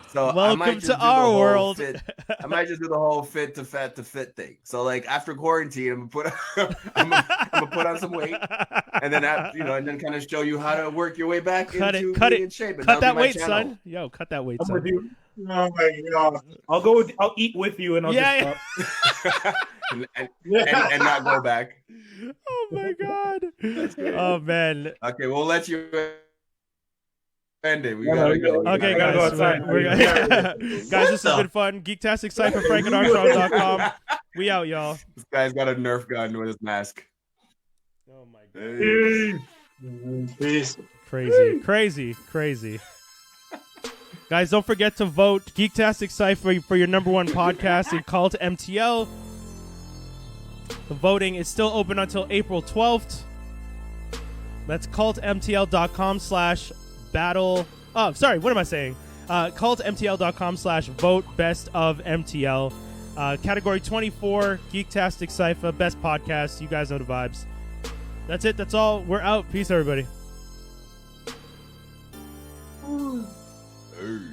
So welcome to our world. I might just do the whole fit to fat to fit thing. So like after quarantine, I'm gonna put on some weight, and then and then kind of show you how to work your way back into being in shape. Cut that weight, son. Yo, cut that weight, son. With you. Oh my God. I'll eat with you, and I'll just stop. and not go back. Oh my God. Oh man. Okay, we'll let you end it. We gotta go. Okay, guys. Go outside. Guys, this has been fun. Geektastic Cypher, FrankandArmstrong.com. We out, y'all. This guy's got a Nerf gun with his mask. Oh my God. Peace. Crazy. Guys, don't forget to vote Geektastic Cypher for your #1 podcast and call to MTL. The voting is still open until April 12th. That's cultmtl.com/battle. Oh, sorry. What am I saying? Cultmtl.com/vote best of MTL. Category 24, Geektastic Cypher, best podcast. You guys know the vibes. That's it. That's all. We're out. Peace, everybody. Hey.